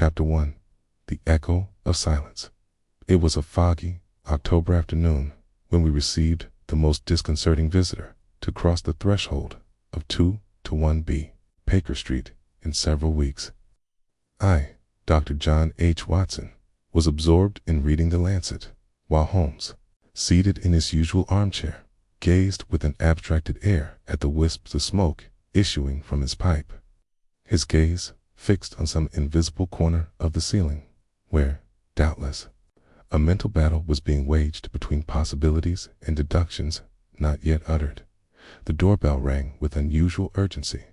Chapter 1. The Echo of Silence. It was a foggy October afternoon when we received the most disconcerting visitor to cross the threshold of 2-1B Baker Street in several weeks. I, Dr. John H. Watson, was absorbed in reading The Lancet, while Holmes, seated in his usual armchair, gazed with an abstracted air at the wisps of smoke issuing from his pipe, his gaze fixed on some invisible corner of the ceiling, where, doubtless, a mental battle was being waged between possibilities and deductions not yet uttered. The doorbell rang with unusual urgency.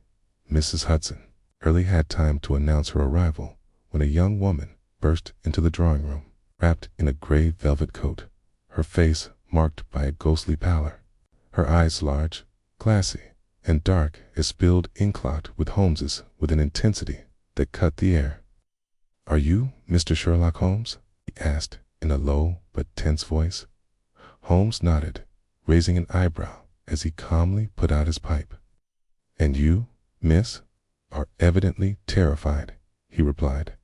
Mrs. Hudson hardly had time to announce her arrival when a young woman burst into the drawing room, wrapped in a gray velvet coat, her face marked by a ghostly pallor, her eyes large, glassy, and dark as spilled inkblot with Holmes's with an intensity that cut the air. "Are you Mr. Sherlock Holmes?" he asked in a low but tense voice. Holmes nodded, raising an eyebrow as he calmly put out his pipe. "And you, miss, are evidently terrified," he replied.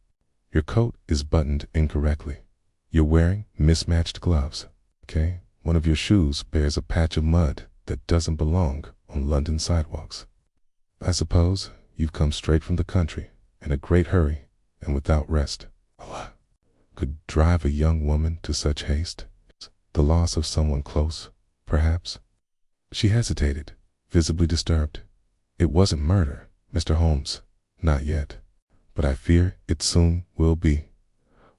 "Your coat is buttoned incorrectly. You're wearing mismatched gloves. Okay? One of your shoes bears a patch of mud that doesn't belong on London sidewalks. I suppose you've come straight from the country in a great hurry and without rest. Allah could drive a young woman to such haste. The loss of someone close, perhaps?" She hesitated, visibly disturbed. "It wasn't murder, Mr. Holmes. Not yet. But I fear it soon will be."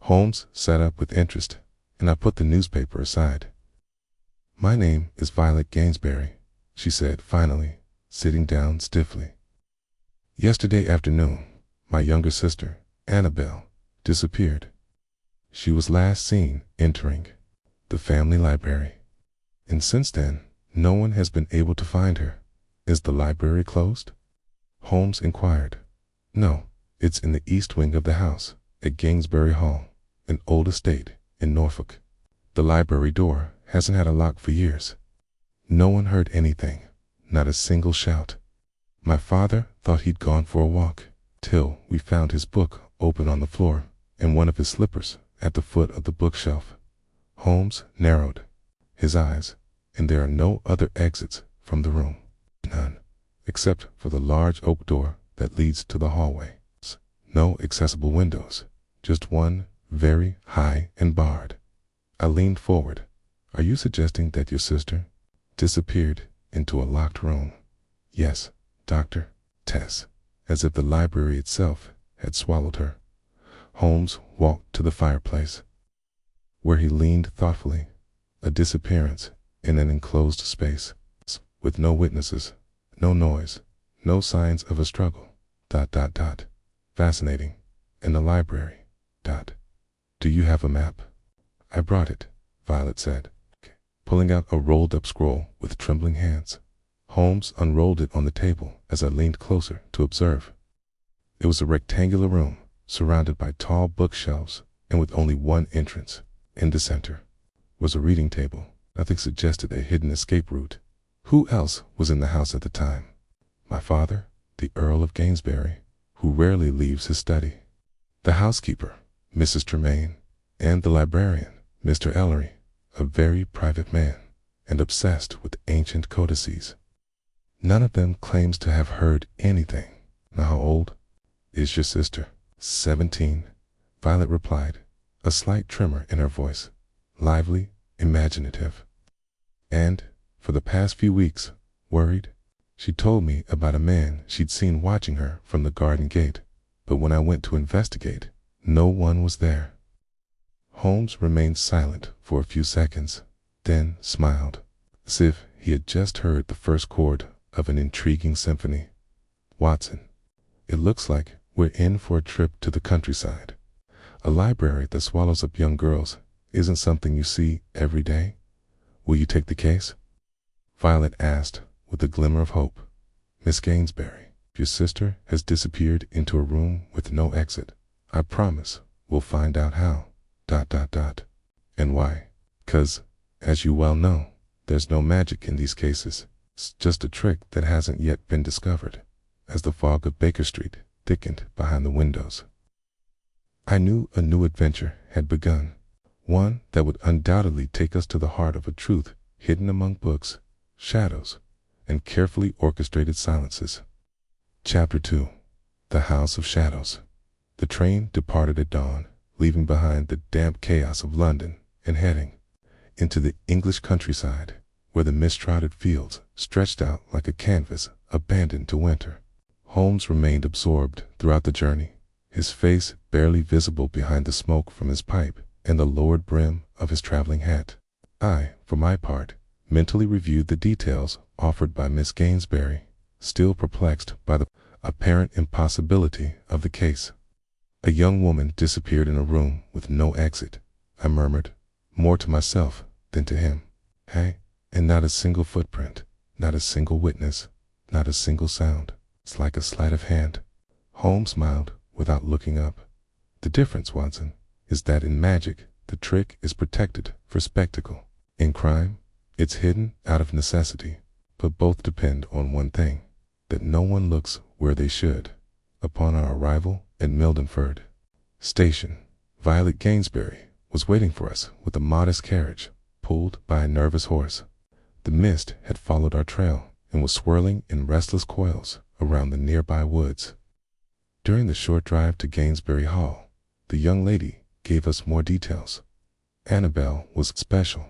Holmes sat up with interest, and I put the newspaper aside. "My name is Violet Gainsbury," she said finally, sitting down stiffly. "Yesterday afternoon, my younger sister, Annabelle, disappeared. She was last seen entering the family library, and since then, no one has been able to find her." "Is the library closed?" Holmes inquired. "No, it's in the east wing of the house at Gainsbury Hall, an old estate in Norfolk. The library door hasn't had a lock for years. No one heard anything, not a single shout. My father thought he'd gone for a walk, till we found his book open on the floor and one of his slippers at the foot of the bookshelf." Holmes narrowed his eyes. "And there are no other exits from the room?" "None, except for the large oak door that leads to the hallway. No accessible windows, just one very high and barred." I leaned forward. "Are you suggesting that your sister disappeared into a locked room?" "Yes, Doctor." Tess, as if the library itself had swallowed her. Holmes walked to the fireplace, where he leaned thoughtfully. "A disappearance in an enclosed space, with no witnesses, no noise, no signs of a struggle. ... Fascinating. In the library. ... Do you have a map?" "I brought it," Violet said, pulling out a rolled-up scroll with trembling hands. Holmes unrolled it on the table as I leaned closer to observe. It was a rectangular room, surrounded by tall bookshelves, and with only one entrance. In the center was a reading table. Nothing suggested a hidden escape route. Who else was in the house at the time? My father, the Earl of Gainsbury, who rarely leaves his study, the housekeeper, Mrs. Tremaine, and the librarian, Mr. Ellery, a very private man and obsessed with ancient codices. None of them claims to have heard anything. "Now how old is your sister?" 17, Violet replied, a slight tremor in her voice, lively, imaginative. "And, for the past few weeks, worried. She told me about a man she'd seen watching her from the garden gate, but when I went to investigate, no one was there." Holmes remained silent for a few seconds, then smiled, as if he had just heard the first chord of an intriguing symphony. "Watson, it looks like we're in for a trip to the countryside. A library that swallows up young girls isn't something you see every day. Will you take the case?" Violet asked with a glimmer of hope. "Miss Gainsbury, if your sister has disappeared into a room with no exit, I promise we'll find out how. ... And why? 'Cause, as you well know, there's no magic in these cases. It's just a trick that hasn't yet been discovered." As the fog of Baker Street thickened behind the windows, I knew a new adventure had begun, one that would undoubtedly take us to the heart of a truth hidden among books, shadows, and carefully orchestrated silences. Chapter 2. The House of Shadows. The train departed at dawn, leaving behind the damp chaos of London and heading into the English countryside, where the mist-shrouded fields stretched out like a canvas abandoned to winter. Holmes remained absorbed throughout the journey, his face barely visible behind the smoke from his pipe and the lowered brim of his traveling hat. I, for my part, mentally reviewed the details offered by Miss Gainsbury, still perplexed by the apparent impossibility of the case. A young woman disappeared in a room with no exit, I murmured, more to myself than to him. Hey, and not a single footprint, not a single witness, not a single sound. It's like a sleight of hand. Holmes smiled without looking up. The difference, Watson, is that in magic, the trick is protected for spectacle. In crime, it's hidden out of necessity. But both depend on one thing, that no one looks where they should. Upon our arrival at Mildenford Station, Violet Gainsbury was waiting for us with a modest carriage, pulled by a nervous horse. The mist had followed our trail and was swirling in restless coils around the nearby woods. During the short drive to Gainsbury Hall, the young lady gave us more details. Annabelle was special,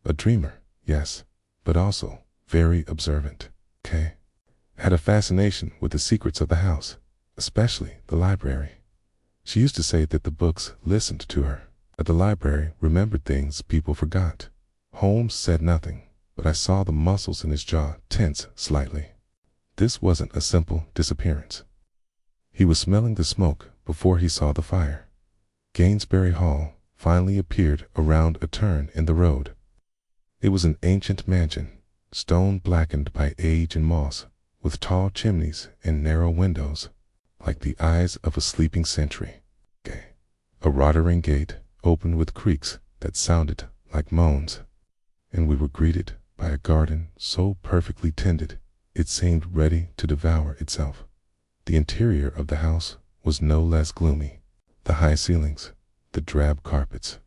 a dreamer, yes, but also very observant. Had a fascination with the secrets of the house, especially the library. She used to say that the books listened to her, that the library remembered things people forgot. Holmes said nothing, but I saw the muscles in his jaw tense slightly. This wasn't a simple disappearance. He was smelling the smoke before he saw the fire. Gainsbury Hall finally appeared around a turn in the road. It was an ancient mansion, stone blackened by age and moss, with tall chimneys and narrow windows, like the eyes of a sleeping century. A Rotterdam gate opened with creaks that sounded like moans, and we were greeted by a garden so perfectly tended it seemed ready to devour itself. The interior of the house was no less gloomy. The high ceilings, the drab carpets,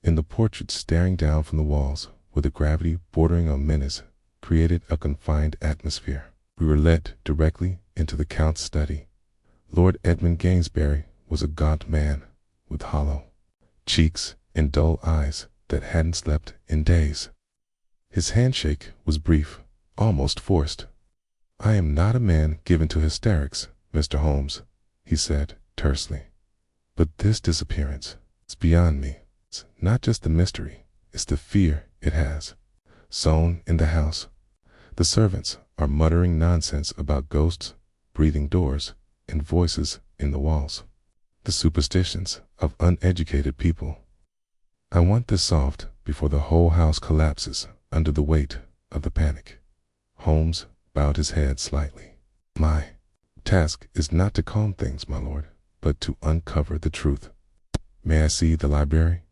and the portraits staring down from the walls with a gravity bordering on menace created a confined atmosphere. We were led directly into the Count's study. Lord Edmund Gainsbury was a gaunt man with hollow cheeks and dull eyes that hadn't slept in days. His handshake was brief, almost forced. "I am not a man given to hysterics, Mr. Holmes," he said tersely. "But this disappearance, it's beyond me. It's not just the mystery, it's the fear it has sown in the house. The servants are muttering nonsense about ghosts, breathing doors, and voices in the walls. The superstitions of uneducated people. I want this solved before the whole house collapses under the weight of the panic." Holmes bowed his head slightly. "My task is not to calm things, my lord, but to uncover the truth. May I see the library?"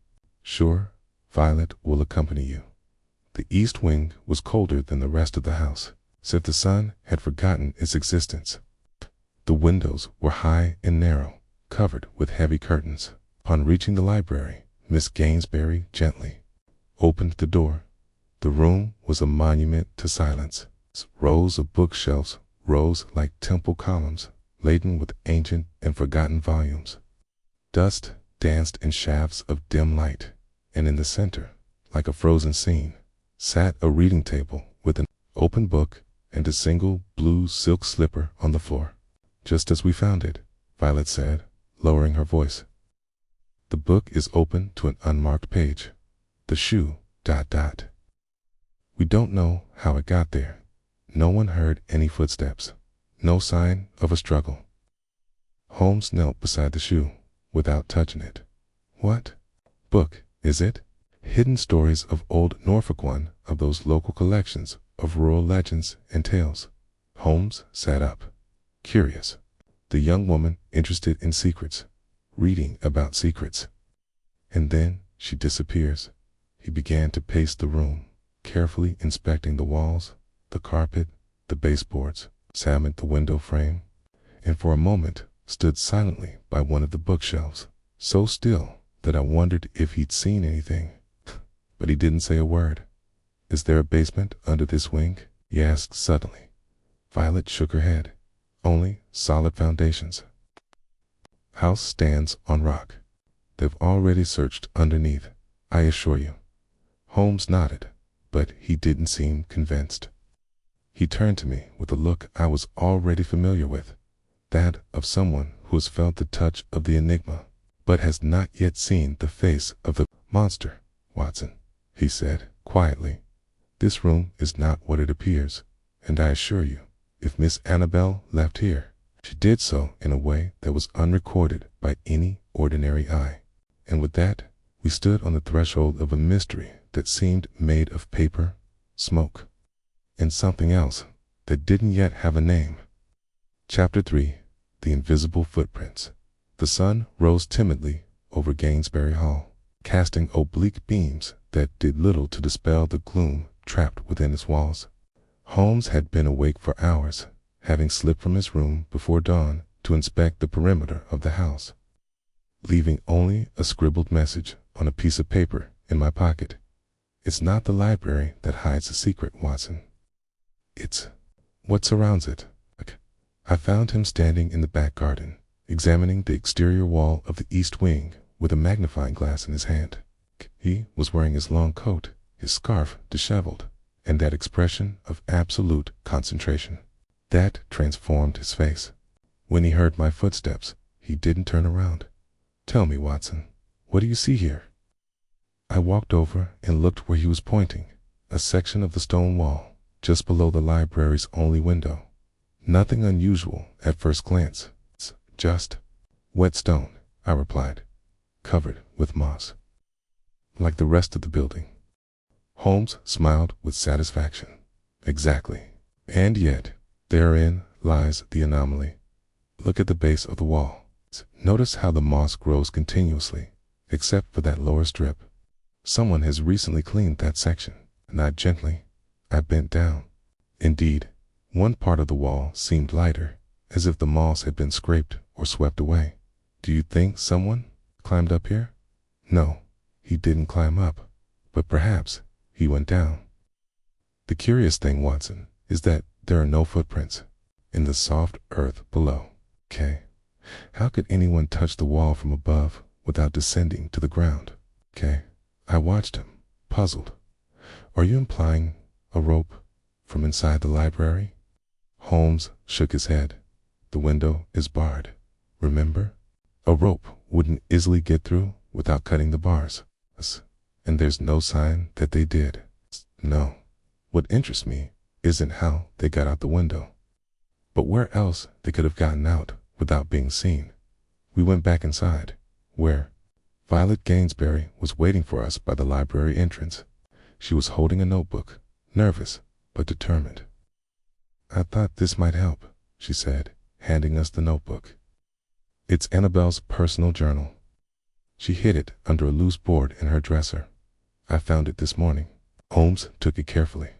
"Sure, Violet will accompany you." The east wing was colder than the rest of the house, as if the sun had forgotten its existence. The windows were high and narrow, covered with heavy curtains. Upon reaching the library, Miss Gainsbury gently opened the door. The room was a monument to silence. Rows of bookshelves rose like temple columns, laden with ancient and forgotten volumes. Dust danced in shafts of dim light, and in the center, like a frozen scene, sat a reading table with an open book and a single blue silk slipper on the floor. "Just as we found it," Violet said, lowering her voice. "The book is open to an unmarked page. The shoe, ... We don't know how it got there. No one heard any footsteps. No sign of a struggle." Holmes knelt beside the shoe, without touching it. "What book is it?" "Hidden Stories of Old Norfolk, one of those local collections of rural legends and tales." Holmes sat up, curious. The young woman interested in secrets, reading about secrets. And then she disappears. He began to pace the room, carefully inspecting the walls, the carpet, the baseboards, examined the window frame, and for a moment stood silently by one of the bookshelves. so still that I wondered if he'd seen anything. But he didn't say a word. "Is there a basement under this wing?" he asked suddenly. Violet shook her head. "Only solid foundations. House stands on rock. They've already searched underneath, I assure you." Holmes nodded, but he didn't seem convinced. He turned to me with a look I was already familiar with, that of someone who has felt the touch of the enigma, but has not yet seen the face of the monster. "Watson," he said quietly, "this room is not what it appears, and I assure you, if Miss Annabel left here, she did so in a way that was unrecorded by any ordinary eye." And with that, we stood on the threshold of a mystery that seemed made of paper, smoke, and something else that didn't yet have a name. Chapter 3. The Invisible Footprints. The sun rose timidly over Gainsbury Hall, casting oblique beams that did little to dispel the gloom trapped within its walls. Holmes had been awake for hours, having slipped from his room before dawn to inspect the perimeter of the house, leaving only a scribbled message on a piece of paper in my pocket. "It's not the library that hides the secret, Watson. It's what surrounds it." I found him standing in the back garden, examining the exterior wall of the east wing with a magnifying glass in his hand. He was wearing his long coat, his scarf disheveled, and that expression of absolute concentration that transformed his face. When he heard my footsteps, he didn't turn around. "Tell me, Watson, what do you see here?" I walked over and looked where he was pointing, a section of the stone wall just below the library's only window. Nothing unusual at first glance. "It's just wet stone," I replied, "covered with moss, like the rest of the building." Holmes smiled with satisfaction. "Exactly. And yet, therein lies the anomaly. Look at the base of the wall. Notice how the moss grows continuously, except for that lower strip. Someone has recently cleaned that section." Not gently, I bent down. Indeed, one part of the wall seemed lighter, as if the moss had been scraped or swept away. "Do you think someone climbed up here?" "No, he didn't climb up, but perhaps he went down. The curious thing, Watson, is that there are no footprints in the soft earth below." "Okay. How could anyone touch the wall from above without descending to the ground?" "Okay." I watched him, puzzled. "Are you implying a rope from inside the library?" Holmes shook his head. "The window is barred, remember? A rope wouldn't easily get through without cutting the bars. And there's no sign that they did." "No. What interests me isn't how they got out the window, but where else they could have gotten out without being seen." We went back inside, where Violet Gainsbury was waiting for us by the library entrance. She was holding a notebook, nervous but determined. "I thought this might help," she said, handing us the notebook. "It's Annabel's personal journal. She hid it under a loose board in her dresser. I found it this morning." Holmes took it carefully.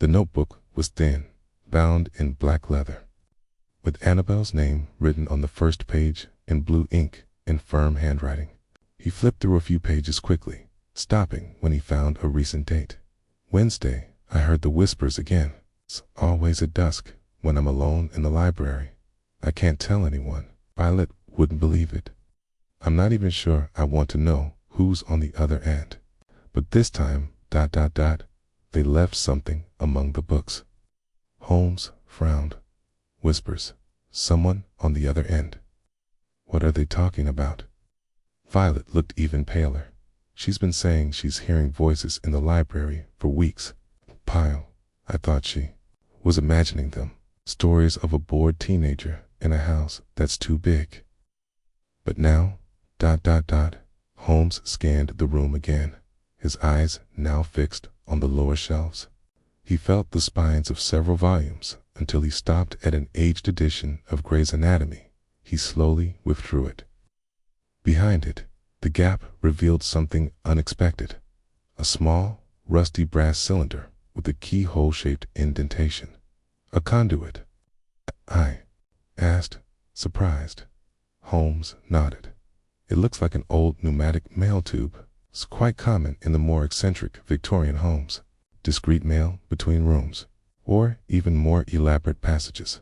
The notebook was thin, bound in black leather, with Annabel's name written on the first page in blue ink in firm handwriting. He flipped through a few pages quickly, stopping when he found a recent date. "Wednesday, I heard the whispers again. It's always at dusk when I'm alone in the library. I can't tell anyone. Violet wouldn't believe it. I'm not even sure I want to know who's on the other end. But this time, they left something among the books." Holmes frowned. "Whispers. Someone on the other end. What are they talking about?" Violet looked even paler. "She's been saying she's hearing voices in the library for weeks." Pyle, I thought she was imagining them. Stories of a bored teenager in a house that's too big. But now, Holmes scanned the room again, his eyes now fixed on the lower shelves. He felt the spines of several volumes until he stopped at an aged edition of Gray's Anatomy. He slowly withdrew it. Behind it, the gap revealed something unexpected. A small, rusty brass cylinder with a keyhole-shaped indentation. "A conduit?" I asked, surprised. Holmes nodded. It looks like an old pneumatic mail tube. It's quite common in the more eccentric Victorian homes. Discreet mail between rooms, or even more elaborate passages.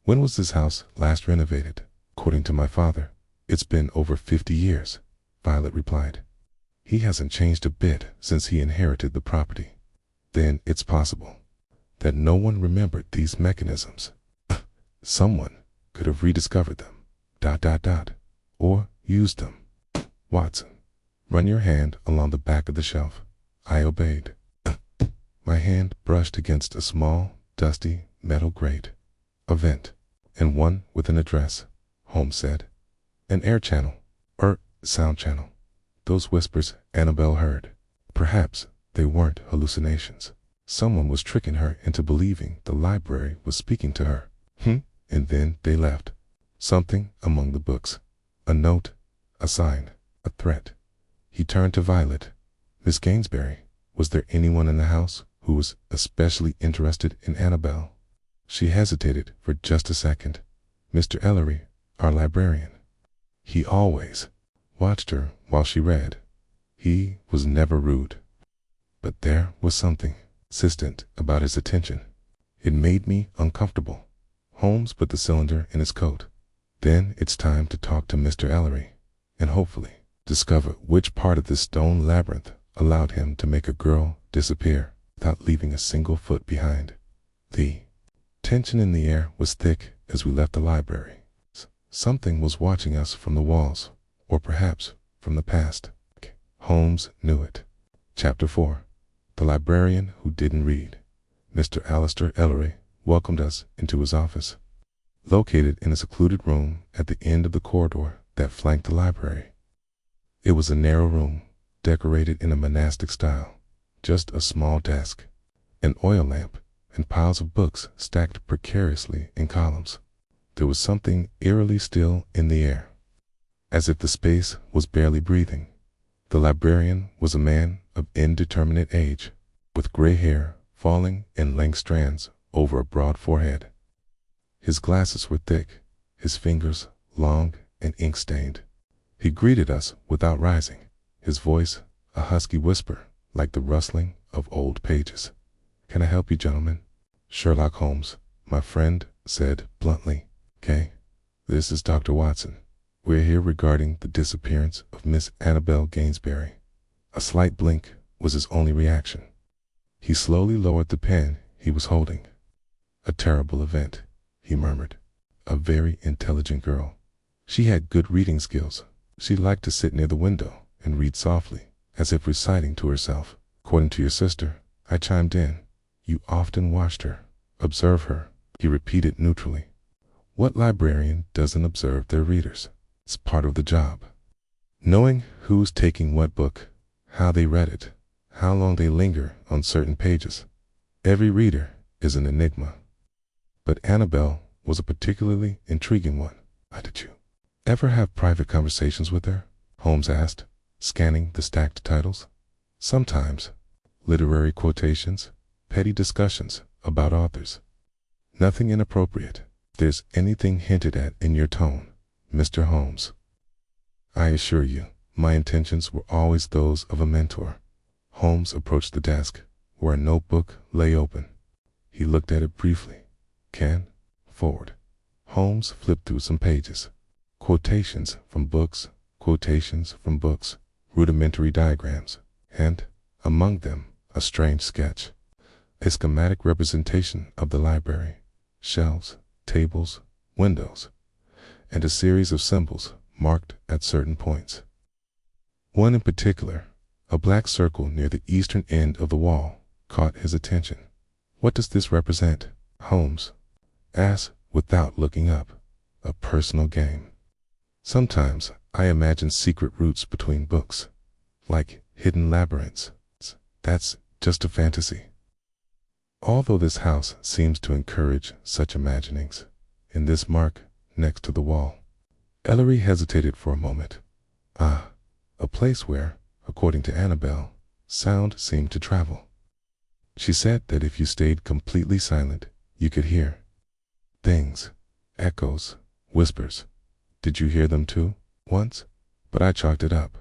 When was this house last renovated? According to my father, it's been over 50 years, Violet replied. He hasn't changed a bit since he inherited the property. Then it's possible that no one remembered these mechanisms. Someone could have rediscovered them, or used them. Watson, run your hand along the back of the shelf. I obeyed. My hand brushed against a small, dusty metal grate. A vent, and one with an address, Holmes said. An air channel, or sound channel. Those whispers Annabelle heard. Perhaps they weren't hallucinations. Someone was tricking her into believing the library was speaking to her. And then they left. Something among the books. A note, a sign, a threat. He turned to Violet. Miss Gainsbury, was there anyone in the house who was especially interested in Annabelle? She hesitated for just a second. Mr. Ellery, our librarian. He always watched her while she read. He was never rude. But there was something insistent about his attention. It made me uncomfortable. Holmes put the cylinder in his coat. Then it's time to talk to Mr. Ellery, and hopefully discover which part of this stone labyrinth allowed him to make a girl disappear without leaving a single foot behind. The tension in the air was thick as we left the library. Something was watching us from the walls, or perhaps from the past. Holmes knew it. Chapter 4. The Librarian Who Didn't Read. Mr. Alistair Ellery welcomed us into his office, located in a secluded room at the end of the corridor that flanked the library. It was a narrow room, decorated in a monastic style. Just a small desk, an oil lamp, and piles of books stacked precariously in columns. There was something eerily still in the air, as if the space was barely breathing. The librarian was a man of indeterminate age, with gray hair falling in lank strands over a broad forehead. His glasses were thick, his fingers long and ink-stained. He greeted us without rising, his voice a husky whisper like the rustling of old pages. Can I help you, gentlemen? Sherlock Holmes, my friend, said bluntly. This is Dr. Watson. We're here regarding the disappearance of Miss Annabelle Gainsbury. A slight blink was his only reaction. He slowly lowered the pen he was holding. A terrible event, he murmured. A very intelligent girl. She had good reading skills. She liked to sit near the window and read softly, as if reciting to herself. According to your sister, I chimed in. You often watched her. Observe her, he repeated neutrally. What librarian doesn't observe their readers? It's part of the job. Knowing who's taking what book, how they read it, how long they linger on certain pages. Every reader is an enigma. But Annabelle was a particularly intriguing one. Did you ever have private conversations with her? Holmes asked, scanning the stacked titles. Sometimes. Literary quotations, petty discussions about authors. Nothing inappropriate. If there's anything hinted at in your tone, Mr. Holmes. I assure you, my intentions were always those of a mentor. Holmes approached the desk, where a notebook lay open. He looked at it briefly. Forward. Holmes flipped through some pages. Quotations from books, rudimentary diagrams, and, among them, a strange sketch. A schematic representation of the library. Shelves, tables, windows, and a series of symbols marked at certain points. One in particular, a black circle near the eastern end of the wall, caught his attention. What does this represent? Holmes asked without looking up. A personal game. Sometimes I imagine secret routes between books, like hidden labyrinths. That's just a fantasy. Although this house seems to encourage such imaginings, in this mark next to the wall. Ellery hesitated for a moment. A place where, according to Annabelle, sound seemed to travel. She said that if you stayed completely silent, you could hear things, echoes, whispers. Did you hear them too, once? but I chalked it up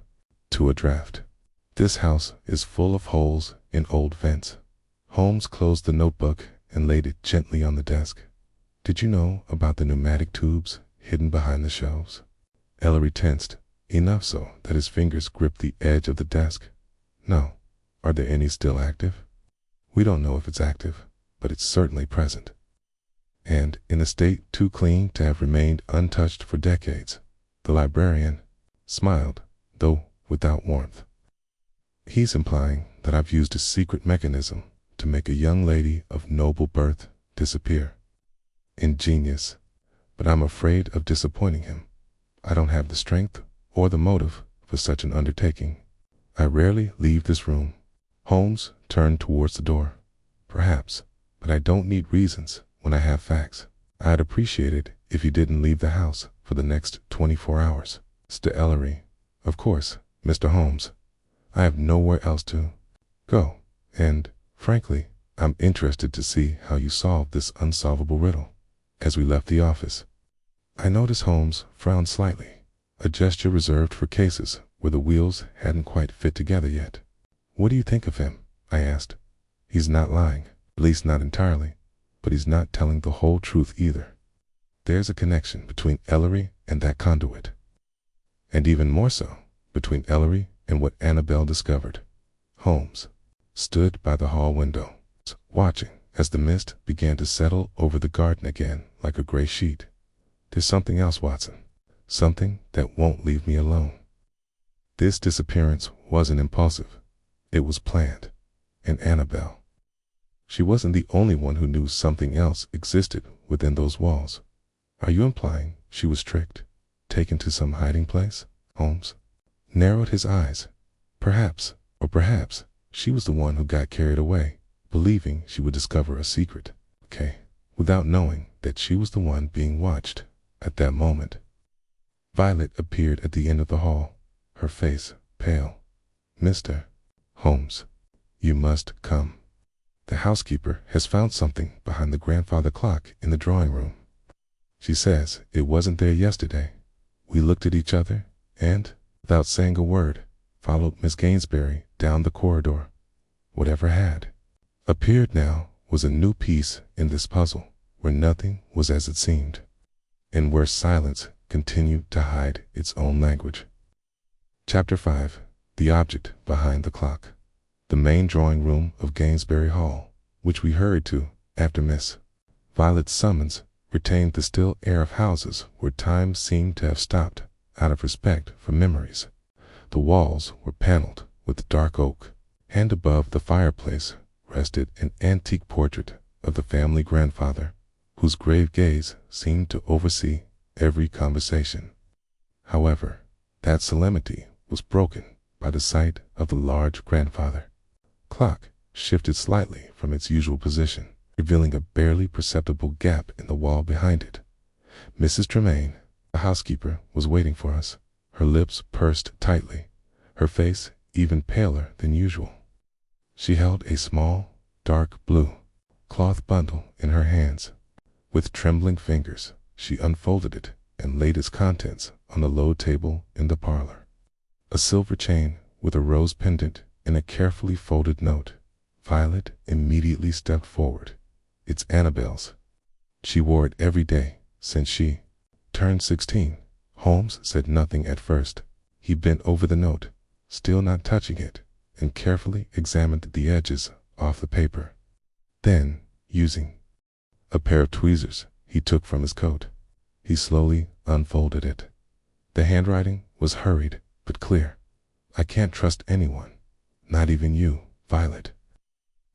to a draft. This house is full of holes in old vents. Holmes closed the notebook and laid it gently on the desk. Did you know about the pneumatic tubes hidden behind the shelves? Ellery tensed, enough so that his fingers gripped the edge of the desk. No. Are there any still active? We don't know if it's active, but it's certainly present. And in a state too clean to have remained untouched for decades. The librarian smiled, though without warmth. He's implying that I've used a secret mechanism to make a young lady of noble birth disappear. Ingenious, but I'm afraid of disappointing him. I don't have the strength or the motive for such an undertaking. I rarely leave this room. Holmes turned towards the door. Perhaps, but I don't need reasons when I have facts. I'd appreciate it if you didn't leave the house for the next 24 hours. Mr. Ellery, of course, Mr. Holmes. I have nowhere else to go, and, frankly, I'm interested to see how you solve this unsolvable riddle. As we left the office, I noticed Holmes frowned slightly, a gesture reserved for cases where the wheels hadn't quite fit together yet. What do you think of him? I asked. He's not lying, at least not entirely, but he's not telling the whole truth either. There's a connection between Ellery and that conduit, and even more so, between Ellery and what Annabelle discovered. Holmes stood by the hall window, watching as the mist began to settle over the garden again like a gray sheet. There's something else, Watson, something that won't leave me alone. This disappearance wasn't impulsive. It was planned. And Annabelle, she wasn't the only one who knew something else existed within those walls. Are you implying she was tricked, taken to some hiding place? Holmes narrowed his eyes. Perhaps, or perhaps, she was the one who got carried away, believing she would discover a secret. Okay, without knowing that she was the one being watched at that moment. Violet appeared at the end of the hall, her face pale. Mr. Holmes, you must come. The housekeeper has found something behind the grandfather clock in the drawing room. She says it wasn't there yesterday. We looked at each other and, without saying a word, followed Miss Gainsbury down the corridor. Whatever had appeared now was a new piece in this puzzle where nothing was as it seemed, and where silence continued to hide its own language. Chapter 5. The object behind the clock. The main drawing room of Gainsbury Hall, which we hurried to after Miss Violet's summons, retained the still air of houses where time seemed to have stopped out of respect for memories. The walls were paneled with dark oak, and above the fireplace rested an antique portrait of the family grandfather, whose grave gaze seemed to oversee every conversation. However, that solemnity was broken by the sight of the large grandfather clock shifted slightly from its usual position, revealing a barely perceptible gap in the wall behind it. Mrs. Tremaine, the housekeeper, was waiting for us, her lips pursed tightly, her face even paler than usual. She held a small, dark blue cloth bundle in her hands. With trembling fingers, she unfolded it and laid its contents on the low table in the parlor. A silver chain with a rose pendant and a carefully folded note. Violet immediately stepped forward. It's Annabelle's. She wore it every day since she turned 16. Holmes said nothing at first. He bent over the note, still not touching it, and carefully examined the edges off the paper. Then, using a pair of tweezers he took from his coat, he slowly unfolded it. The handwriting was hurried but clear. I can't trust anyone, not even you, Violet.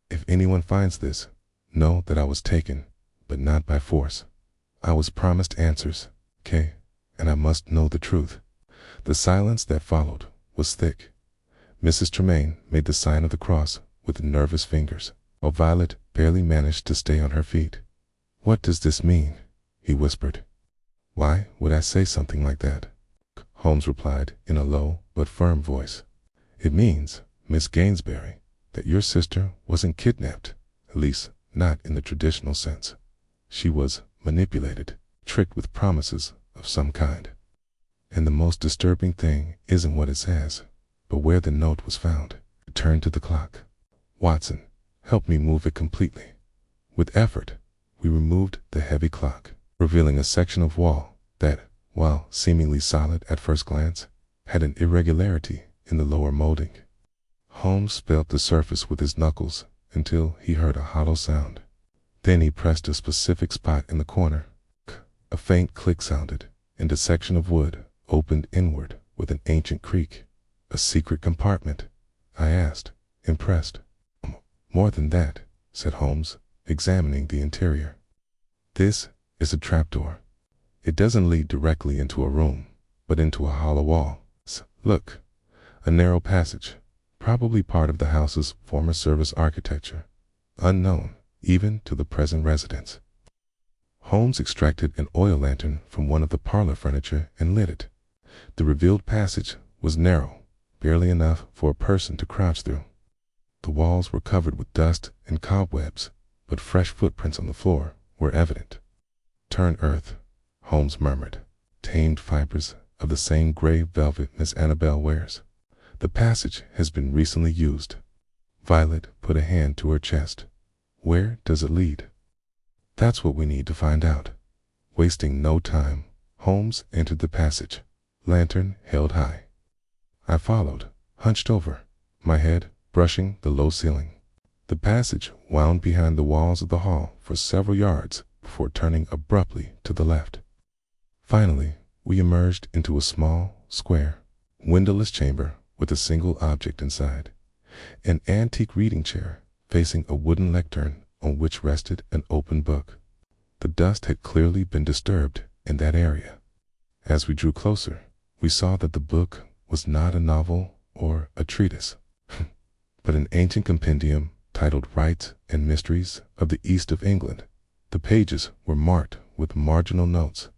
If anyone finds this, know that I was taken, but not by force. I was promised answers, Kay, and I must know the truth. The silence that followed was thick. Mrs. Tremaine made the sign of the cross with nervous fingers, while Violet barely managed to stay on her feet. What does this mean? He whispered. Why would I say something like that? Holmes replied in a low but firm voice. It means, Miss Gainsbury, that your sister wasn't kidnapped, at least not in the traditional sense. She was manipulated, tricked with promises of some kind. And the most disturbing thing isn't what it says, but where the note was found. I turned to the clock. Watson, help me move it completely. With effort, we removed the heavy clock, revealing a section of wall that, while seemingly solid at first glance, had an irregularity in the lower molding. Holmes felt the surface with his knuckles until he heard a hollow sound. Then he pressed a specific spot in the corner. A faint click sounded, and a section of wood opened inward with an ancient creak. A secret compartment? I asked, impressed. More than that, said Holmes, examining the interior. This is a trapdoor. It doesn't lead directly into a room, but into a hollow wall. Look, a narrow passage, probably part of the house's former service architecture, unknown even to the present residents. Holmes extracted an oil lantern from one of the parlor furniture and lit it. The revealed passage was narrow, barely enough for a person to crouch through. The walls were covered with dust and cobwebs, but fresh footprints on the floor were evident. Turn earth, Holmes murmured. Tamed fibers of the same gray velvet Miss Annabelle wears. The passage has been recently used. Violet put a hand to her chest. Where does it lead? That's what we need to find out. Wasting no time, Holmes entered the passage, lantern held high. I followed, hunched over, my head brushing the low ceiling. The passage wound behind the walls of the hall for several yards before turning abruptly to the left. Finally, we emerged into a small, square, windowless chamber with a single object inside, an antique reading chair facing a wooden lectern on which rested an open book. The dust had clearly been disturbed in that area. As we drew closer, we saw that the book was not a novel or a treatise, but an ancient compendium titled Rites and Mysteries of the East of England. The pages were marked with marginal notes,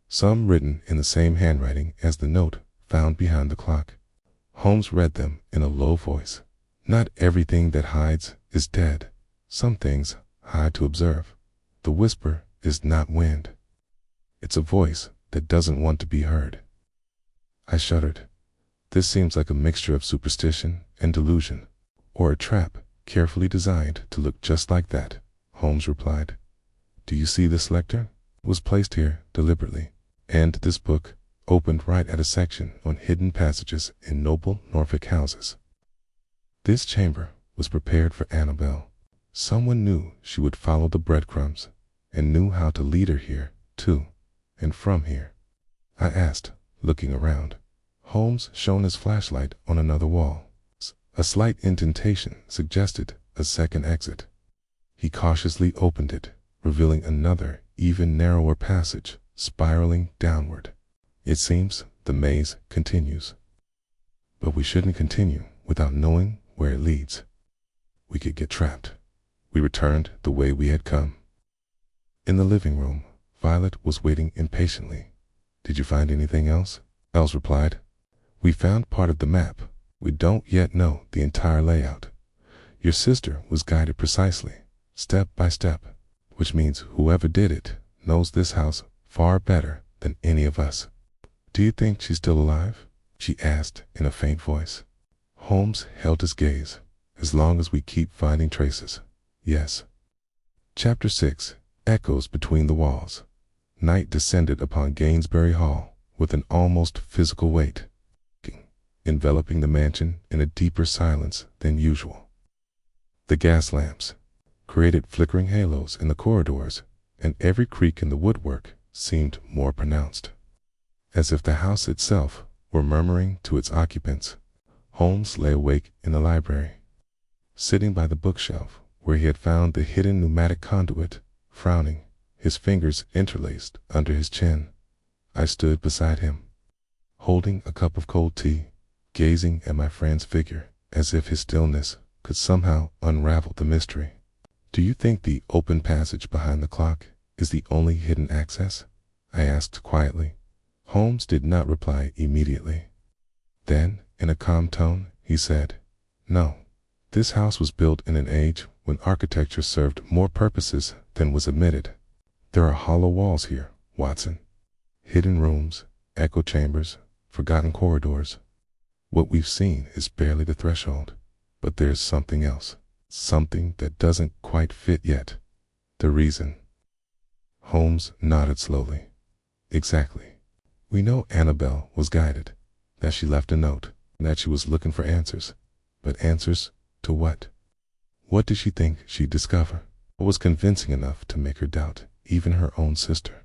some written in the same handwriting as the note found behind the clock. Holmes read them in a low voice. Not everything that hides is dead. Some things hide to observe. The whisper is not wind. It's a voice that doesn't want to be heard. I shuddered. This seems like a mixture of superstition and delusion, or a trap carefully designed to look just like that, Holmes replied. Do you see this lectern? It was placed here deliberately, and this book opened right at a section on hidden passages in noble Norfolk houses. This chamber was prepared for Annabelle. Someone knew she would follow the breadcrumbs and knew how to lead her here, to and from here. I asked, looking around. Holmes shone his flashlight on another wall. A slight indentation suggested a second exit. He cautiously opened it, revealing another, even narrower passage, spiraling downward. It seems the maze continues. But we shouldn't continue without knowing where it leads. We could get trapped. We returned the way we had come. In the living room, Violet was waiting impatiently. Did you find anything else? Els replied. We found part of the map. We don't yet know the entire layout. Your sister was guided precisely, step by step, which means whoever did it knows this house far better than any of us. Do you think she's still alive? She asked in a faint voice. Holmes held his gaze. As long as we keep finding traces. Yes. Chapter 6. Echoes Between the Walls. Night descended upon Gainsbury Hall with an almost physical weight, enveloping the mansion in a deeper silence than usual. The gas lamps created flickering halos in the corridors, and every creak in the woodwork seemed more pronounced, as if the house itself were murmuring to its occupants. Holmes lay awake in the library, sitting by the bookshelf where he had found the hidden pneumatic conduit, frowning, his fingers interlaced under his chin. I stood beside him, holding a cup of cold tea, gazing at my friend's figure as if his stillness could somehow unravel the mystery. Do you think the open passage behind the clock is the only hidden access? I asked quietly. Holmes did not reply immediately. Then, in a calm tone, he said, No. This house was built in an age when architecture served more purposes than was admitted. There are hollow walls here, Watson. Hidden rooms, echo chambers, forgotten corridors. What we've seen is barely the threshold, but there's something else, something that doesn't quite fit yet. The reason. Holmes nodded slowly. Exactly. We know Annabelle was guided, that she left a note, and that she was looking for answers. But answers to what? What did she think she'd discover? What was convincing enough to make her doubt even her own sister?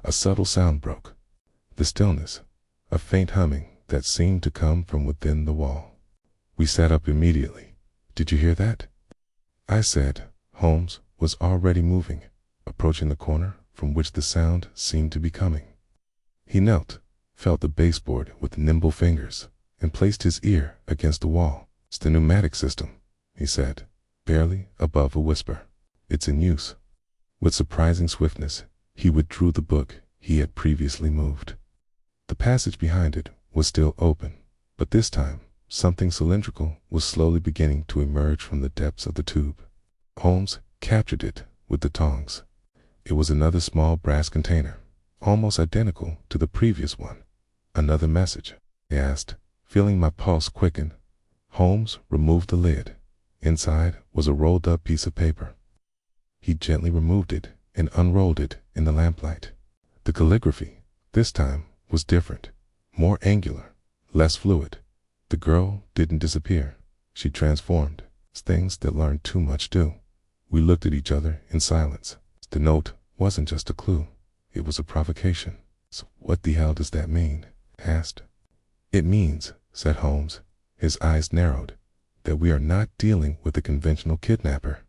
A subtle sound broke the stillness, a faint humming that seemed to come from within the wall. We sat up immediately. Did you hear that? I said. Holmes was already moving, approaching the corner from which the sound seemed to be coming. He knelt, felt the baseboard with nimble fingers, and placed his ear against the wall. It's the pneumatic system, he said, barely above a whisper. It's in use. With surprising swiftness, he withdrew the book he had previously moved. The passage behind it was still open, but this time something cylindrical was slowly beginning to emerge from the depths of the tube. Holmes captured it with the tongs. It was another small brass container, almost identical to the previous one. Another message, I asked, feeling my pulse quicken. Holmes removed the lid. Inside was a rolled-up piece of paper. He gently removed it and unrolled it in the lamplight. The calligraphy, this time, was different, more angular, less fluid. The girl didn't disappear. She transformed, as things that learn too much do. We looked at each other in silence. The note wasn't just a clue. It was a provocation. So what the hell does that mean? I asked. It means, said Holmes, his eyes narrowed, that we are not dealing with a conventional kidnapper.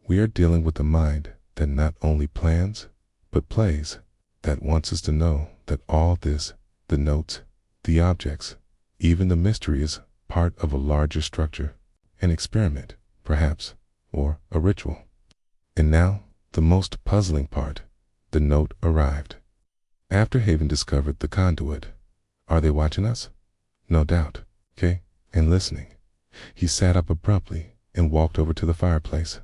We are dealing with a mind that not only plans, but plays, that wants us to know that all this, the notes, the objects, even the mystery is part of a larger structure, an experiment, perhaps, or a ritual. And now, the most puzzling part, the note arrived. After Haven discovered the conduit. Are they watching us? No doubt, okay, and listening. He sat up abruptly and walked over to the fireplace.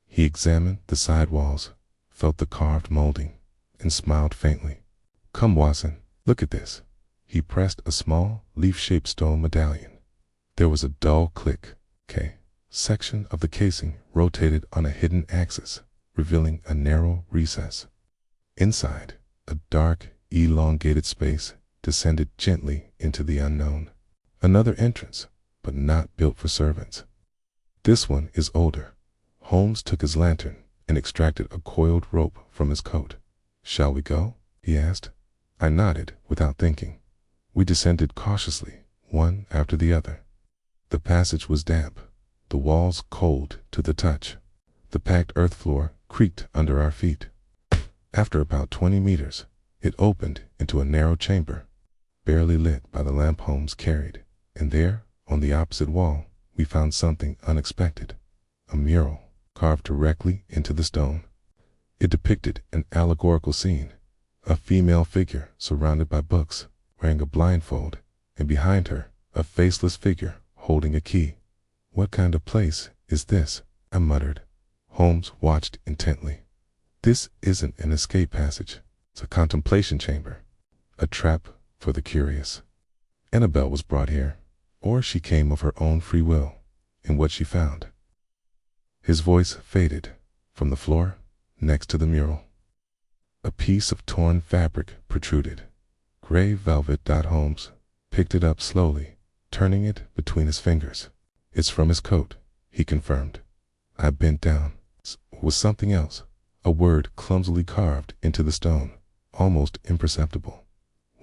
He examined the side walls, felt the carved molding, and smiled faintly. Come, Watson, look at this. He pressed a small, leaf-shaped stone medallion. There was a dull click. Section of the casing rotated on a hidden axis, revealing a narrow recess. Inside, a dark, elongated space descended gently into the unknown. Another entrance, but not built for servants. This one is older. Holmes took his lantern and extracted a coiled rope from his coat. Shall we go? He asked. I nodded without thinking. We descended cautiously, one after the other. The passage was damp, the walls cold to the touch. The packed earth floor creaked under our feet. After about 20 meters, it opened into a narrow chamber, barely lit by the lamp Holmes carried, and there, on the opposite wall, we found something unexpected. A mural carved directly into the stone. It depicted an allegorical scene, a female figure surrounded by books, wearing a blindfold, and behind her, a faceless figure holding a key. What kind of place is this? I muttered. Holmes watched intently. This isn't an escape passage. It's a contemplation chamber, a trap for the curious. Annabelle was brought here, or she came of her own free will, in what she found. His voice faded from the floor next to the mural. A piece of torn fabric protruded. Gray velvet. Holmes picked it up slowly, turning it between his fingers. It's from his coat, he confirmed. I bent down. It was something else, a word clumsily carved into the stone, almost imperceptible.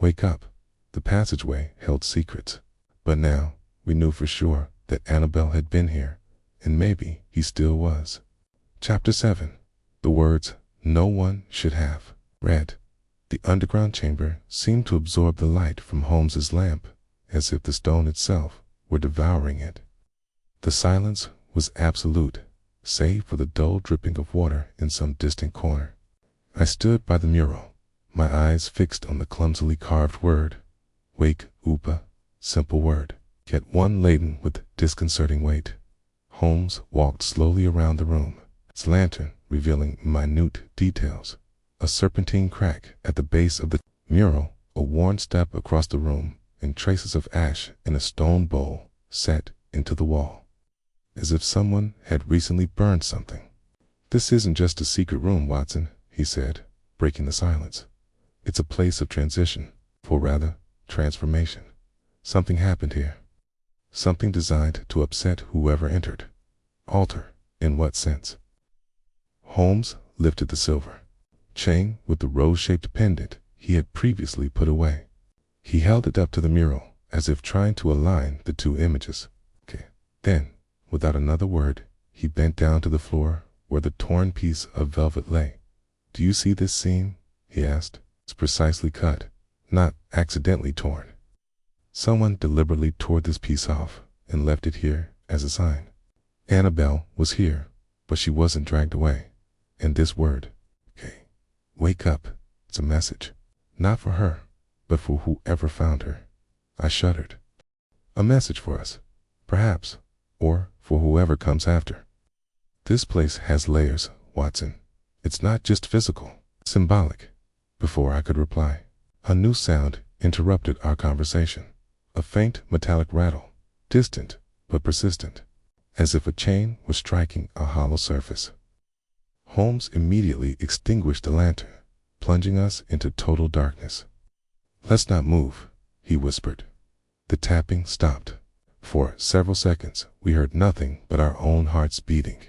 Wake up. The passageway held secrets. But now, we knew for sure that Annabelle had been here, and maybe he still was. Chapter 7. The words, no one should have. Read. The underground chamber seemed to absorb the light from Holmes's lamp, as if the stone itself were devouring it. The silence was absolute, save for the dull dripping of water in some distant corner. I stood by the mural, my eyes fixed on the clumsily carved word. Wake Upa, simple word, yet one laden with disconcerting weight. Holmes walked slowly around the room, its lantern revealing minute details. A serpentine crack at the base of the mural, a worn step across the room, and traces of ash in a stone bowl set into the wall, as if someone had recently burned something. "This isn't just a secret room, Watson," he said, breaking the silence. "It's a place of transition, or rather, transformation. Something happened here. Something designed to upset whoever entered. Alter, in what sense?" Holmes lifted the silver chain with the rose-shaped pendant he had previously put away. He held it up to the mural, as if trying to align the two images. Then, without another word, he bent down to the floor where the torn piece of velvet lay. "Do you see this seam?" he asked. "It's precisely cut, not accidentally torn. Someone deliberately tore this piece off and left it here as a sign. Annabelle was here, but she wasn't dragged away. And this word, wake up, it's a message. Not for her, but for whoever found her." I shuddered. "A message for us, perhaps, or for whoever comes after." "This place has layers, Watson. It's not just physical, symbolic." Before I could reply, a new sound interrupted our conversation. A faint metallic rattle, distant but persistent, as if a chain was striking a hollow surface. Holmes immediately extinguished the lantern, plunging us into total darkness. "Let's not move," he whispered. The tapping stopped. For several seconds we heard nothing but our own hearts beating.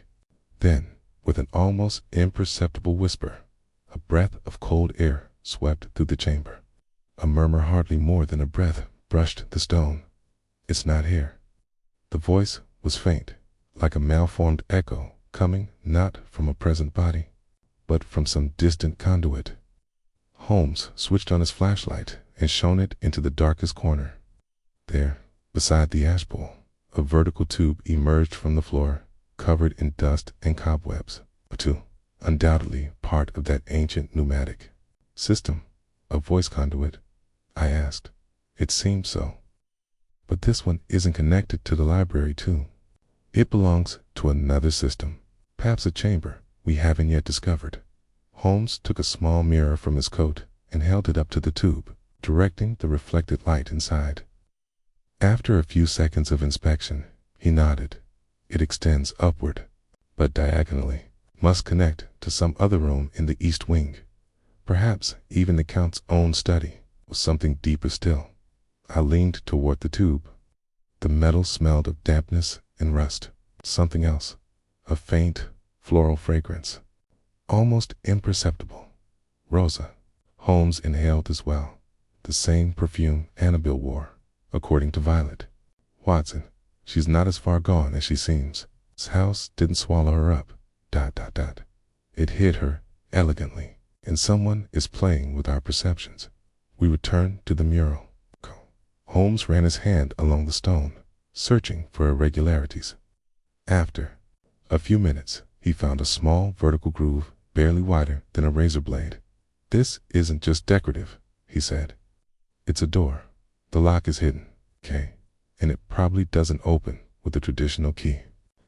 Then, with an almost imperceptible whisper, a breath of cold air swept through the chamber. A murmur hardly more than a breath brushed the stone. "It's not here." The voice was faint, like a malformed echo coming not from a present body, but from some distant conduit. Holmes switched on his flashlight and shone it into the darkest corner. There, beside the ash bowl, a vertical tube emerged from the floor, covered in dust and cobwebs. Undoubtedly part of that ancient pneumatic system. "A voice conduit?" I asked. "It seemed so. But this one isn't connected to the library too. It belongs to another system, perhaps a chamber we haven't yet discovered." Holmes took a small mirror from his coat and held it up to the tube, directing the reflected light inside. After a few seconds of inspection, he nodded. "It extends upward, but diagonally. Must connect to some other room in the east wing. Perhaps even the Count's own study, or something deeper still." I leaned toward the tube. The metal smelled of dampness and rust. Something else, a faint floral fragrance, almost imperceptible. "Rosa." Holmes inhaled as well. "The same perfume Annabelle wore, according to Violet. Watson, she's not as far gone as she seems. This house didn't swallow her up. ... It hid her elegantly, and someone is playing with our perceptions." We returned to the mural. Holmes ran his hand along the stone, searching for irregularities. After a few minutes, he found a small vertical groove barely wider than a razor blade. "This isn't just decorative," he said. "It's a door. The lock is hidden, and it probably doesn't open with the traditional key."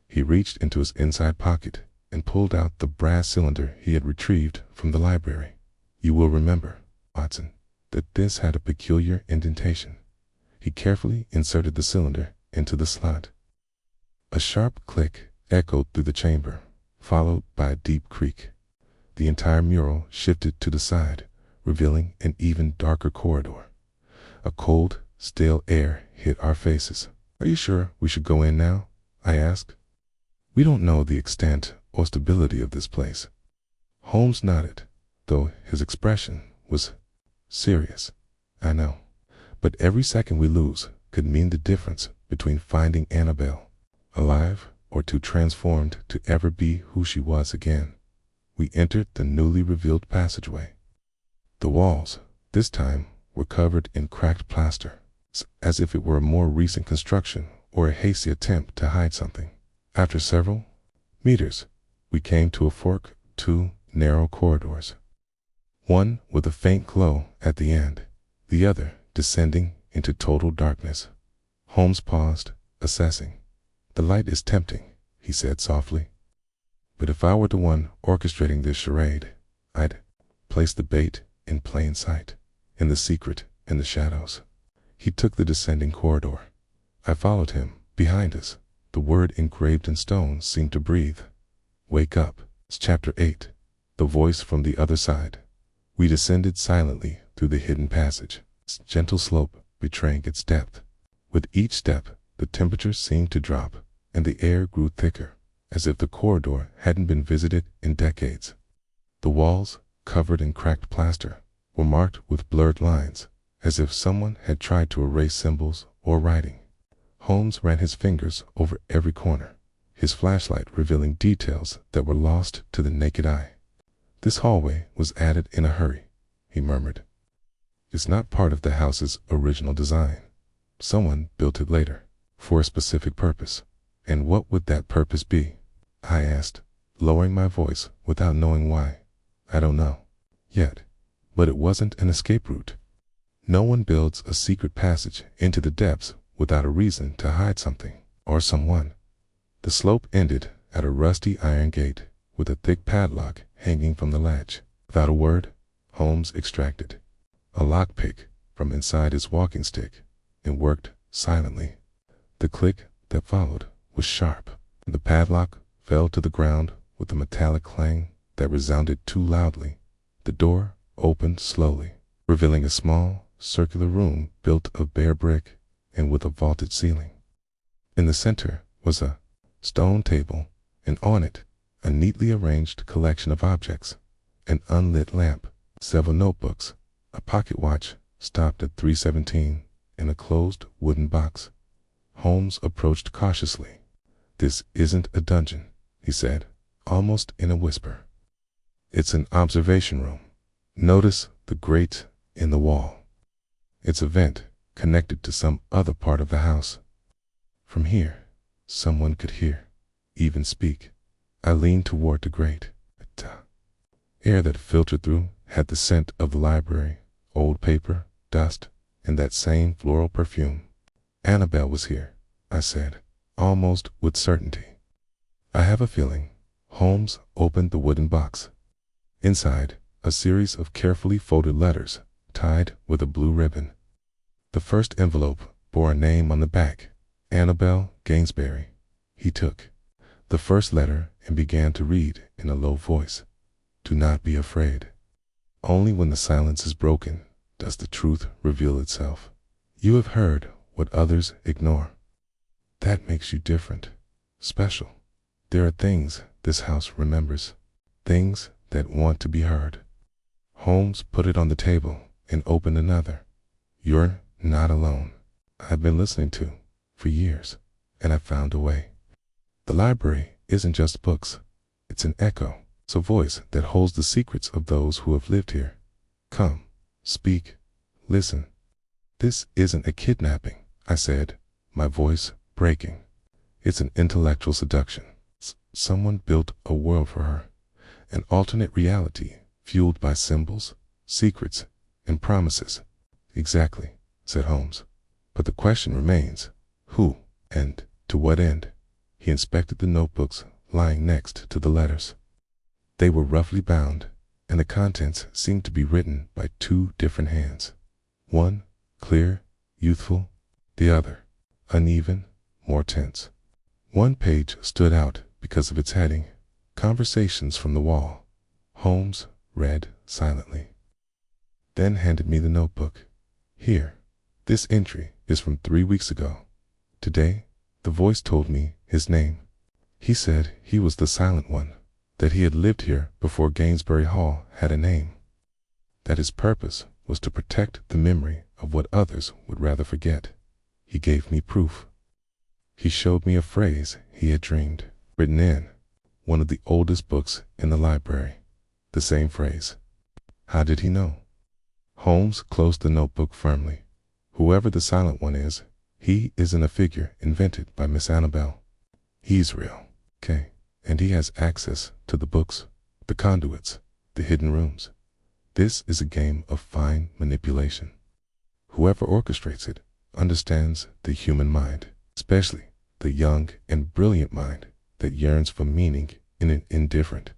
He reached into his inside pocket and pulled out the brass cylinder he had retrieved from the library. "You will remember, Watson, that this had a peculiar indentation." He carefully inserted the cylinder into the slot. A sharp click echoed through the chamber, followed by a deep creak. The entire mural shifted to the side, revealing an even darker corridor. A cold, stale air hit our faces. "Are you sure we should go in now?" I asked. "We don't know the extent or stability of this place." Holmes nodded, though his expression was serious. "I know. But every second we lose could mean the difference between finding Annabelle alive or too transformed to ever be who she was again." We entered the newly revealed passageway. The walls, this time, were covered in cracked plaster, as if it were a more recent construction or a hasty attempt to hide something. After several meters, we came to a fork of two narrow corridors, one with a faint glow at the end, the other descending into total darkness. Holmes paused, assessing. "The light is tempting," he said softly. But if I were the one orchestrating this charade, I'd place the bait in plain sight, in the secret, in the shadows. He took the descending corridor. I followed him. Behind us, the word engraved in stone seemed to breathe. Wake up. It's chapter 8. The voice from the other side. We descended silently through the hidden passage, its gentle slope betraying its depth. With each step, the temperature seemed to drop, and the air grew thicker, as if the corridor hadn't been visited in decades. The walls, covered in cracked plaster, were marked with blurred lines, as if someone had tried to erase symbols or writing. Holmes ran his fingers over every corner, his flashlight revealing details that were lost to the naked eye. This hallway was added in a hurry, he murmured. It's not part of the house's original design. Someone built it later, for a specific purpose. And what would that purpose be? I asked, lowering my voice without knowing why. I don't know yet, but it wasn't an escape route. No one builds a secret passage into the depths without a reason to hide something or someone. The slope ended at a rusty iron gate with a thick padlock hanging from the latch. Without a word, Holmes extracted a lockpick from inside his walking stick and worked silently. The click that followed was sharp. The padlock fell to the ground with a metallic clang that resounded too loudly. The door opened slowly, revealing a small, circular room built of bare brick and with a vaulted ceiling. In the center was a stone table, and on it, a neatly arranged collection of objects, an unlit lamp, several notebooks, a pocket watch stopped at 3:17, and a closed wooden box. Holmes approached cautiously. "This isn't a dungeon," he said, almost in a whisper. "It's an observation room. Notice the grate in the wall. It's a vent connected to some other part of the house. From here, someone could hear, even speak." I leaned toward the grate. Air that filtered through had the scent of the library, old paper, dust, and that same floral perfume. "Annabelle was here," I said, almost with certainty. "I have a feeling." Holmes opened the wooden box. Inside, a series of carefully folded letters tied with a blue ribbon. The first envelope bore a name on the back, Annabelle Gainsbury. He took the first letter and began to read in a low voice. "Do not be afraid. Only when the silence is broken does the truth reveal itself. You have heard what others ignore. That makes you different, special. There are things this house remembers, things that want to be heard." Holmes put it on the table and opened another. "You're not alone. I've been listening to for years, and I found a way. The library isn't just books. It's an echo. It's a voice that holds the secrets of those who have lived here. Come, speak, listen." "This isn't a kidnapping," I said, my voice breaking. "It's an intellectual seduction. Someone built a world for her, an alternate reality fueled by symbols, secrets, and promises." "Exactly," said Holmes. "But the question remains, who and to what end?" He inspected the notebooks lying next to the letters. They were roughly bound, and the contents seemed to be written by two different hands. One, clear, youthful; the other, uneven, more tense. One page stood out because of its heading, "Conversations from the Wall." Holmes read silently, then handed me the notebook. "Here, this entry is from 3 weeks ago. Today, the voice told me his name. He said he was the silent one, that he had lived here before Gainsbury Hall had a name, that his purpose was to protect the memory of what others would rather forget. He gave me proof. He showed me a phrase he had dreamed, written in one of the oldest books in the library. The same phrase. How did he know?" Holmes closed the notebook firmly. "Whoever the silent one is, he isn't a figure invented by Miss Annabelle. He's real. Okay. And he has access to the books, the conduits, the hidden rooms. This is a game of fine manipulation. Whoever orchestrates it understands the human mind, especially the young and brilliant mind that yearns for meaning in an indifferent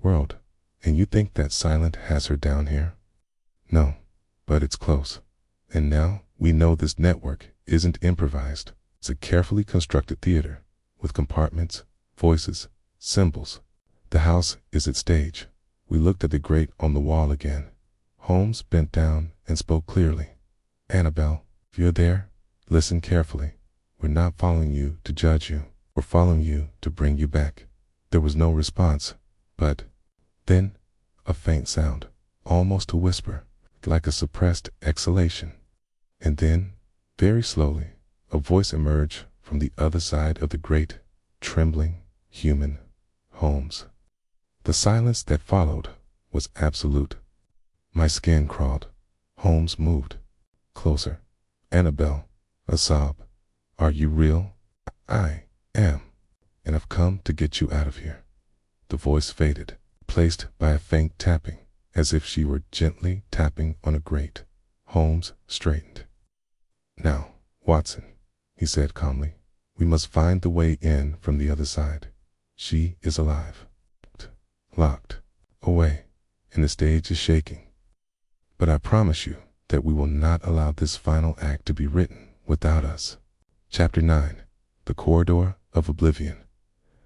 world. And you think that silent has her down here? No, but it's close. And now we know this network isn't improvised. It's a carefully constructed theater with compartments, voices, symbols. The house is its stage. We looked at the grate on the wall again. Holmes bent down and spoke clearly. Annabelle, if you're there, listen carefully. We're not following you to judge you. We're following you to bring you back. There was no response, but then a faint sound, almost a whisper, like a suppressed exhalation. And then, very slowly, a voice emerged from the other side of the grate, trembling, human. Holmes. The silence that followed was absolute. My skin crawled. Holmes moved closer. Annabelle, a sob. Are you real? I am. And I've come to get you out of here. The voice faded, placed by a faint tapping, as if she were gently tapping on a grate. Holmes straightened. Now, Watson, he said calmly, we must find the way in from the other side. She is alive. Locked away, and the stage is shaking. But I promise you that we will not allow this final act to be written without us. Chapter 9. The Corridor of Oblivion.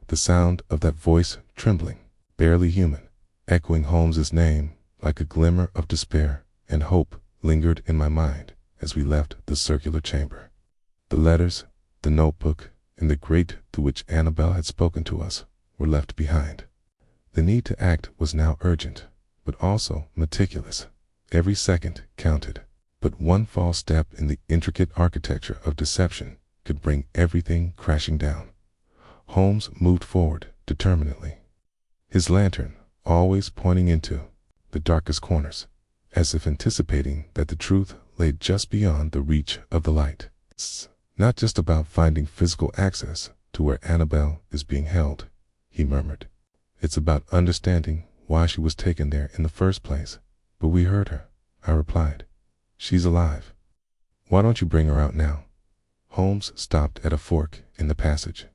The sound of that voice trembling, barely human, echoing Holmes's name like a glimmer of despair and hope lingered in my mind as we left the circular chamber. The letters, the notebook, and the grate through which Annabelle had spoken to us were left behind. The need to act was now urgent, but also meticulous. Every second counted, but one false step in the intricate architecture of deception could bring everything crashing down. Holmes moved forward determinedly, his lantern always pointing into the darkest corners, as if anticipating that the truth lay just beyond the reach of the light. It's not just about finding physical access to where Annabelle is being held, he murmured. It's about understanding why she was taken there in the first place. But we heard her, I replied. She's alive. Why don't you bring her out now? Holmes stopped at a fork in the passage.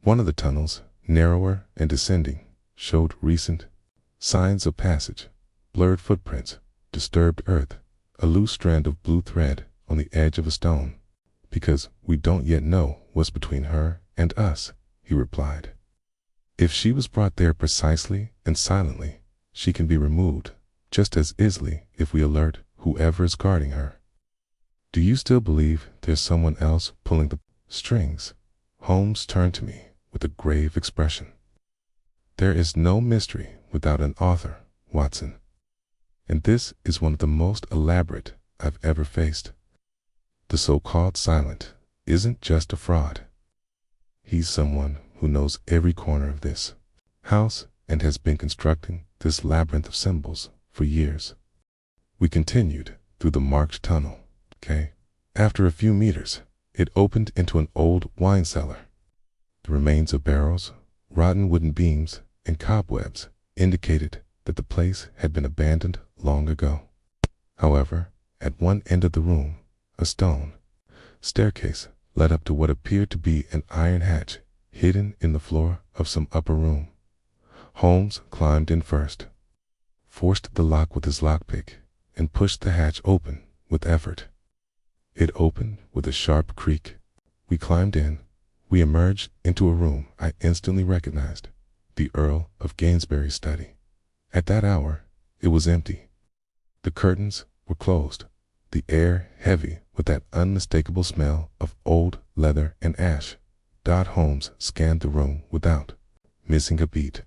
One of the tunnels, narrower and descending, showed recent signs of passage, blurred footprints, disturbed earth, a loose strand of blue thread on the edge of a stone. Because we don't yet know what's between her and us, he replied. If she was brought there precisely and silently, she can be removed just as easily if we alert whoever is guarding her. Do you still believe there's someone else pulling the strings? Holmes turned to me with a grave expression. There is no mystery without an author, Watson. And this is one of the most elaborate I've ever faced. The so-called silent isn't just a fraud. He's someone who knows every corner of this house and has been constructing this labyrinth of symbols for years. We continued through the marked tunnel. After a few meters, it opened into an old wine cellar. The remains of barrels, rotten wooden beams, and cobwebs indicated that the place had been abandoned long ago. However, at one end of the room, a stone staircase led up to what appeared to be an iron hatch hidden in the floor of some upper room. Holmes climbed in first, forced the lock with his lockpick, and pushed the hatch open with effort. It opened with a sharp creak. We climbed in. We emerged into a room I instantly recognized, the Earl of Gainsborough's study. At that hour, it was empty. The curtains were closed, the air heavy with that unmistakable smell of old leather and ash. Holmes scanned the room without missing a beat.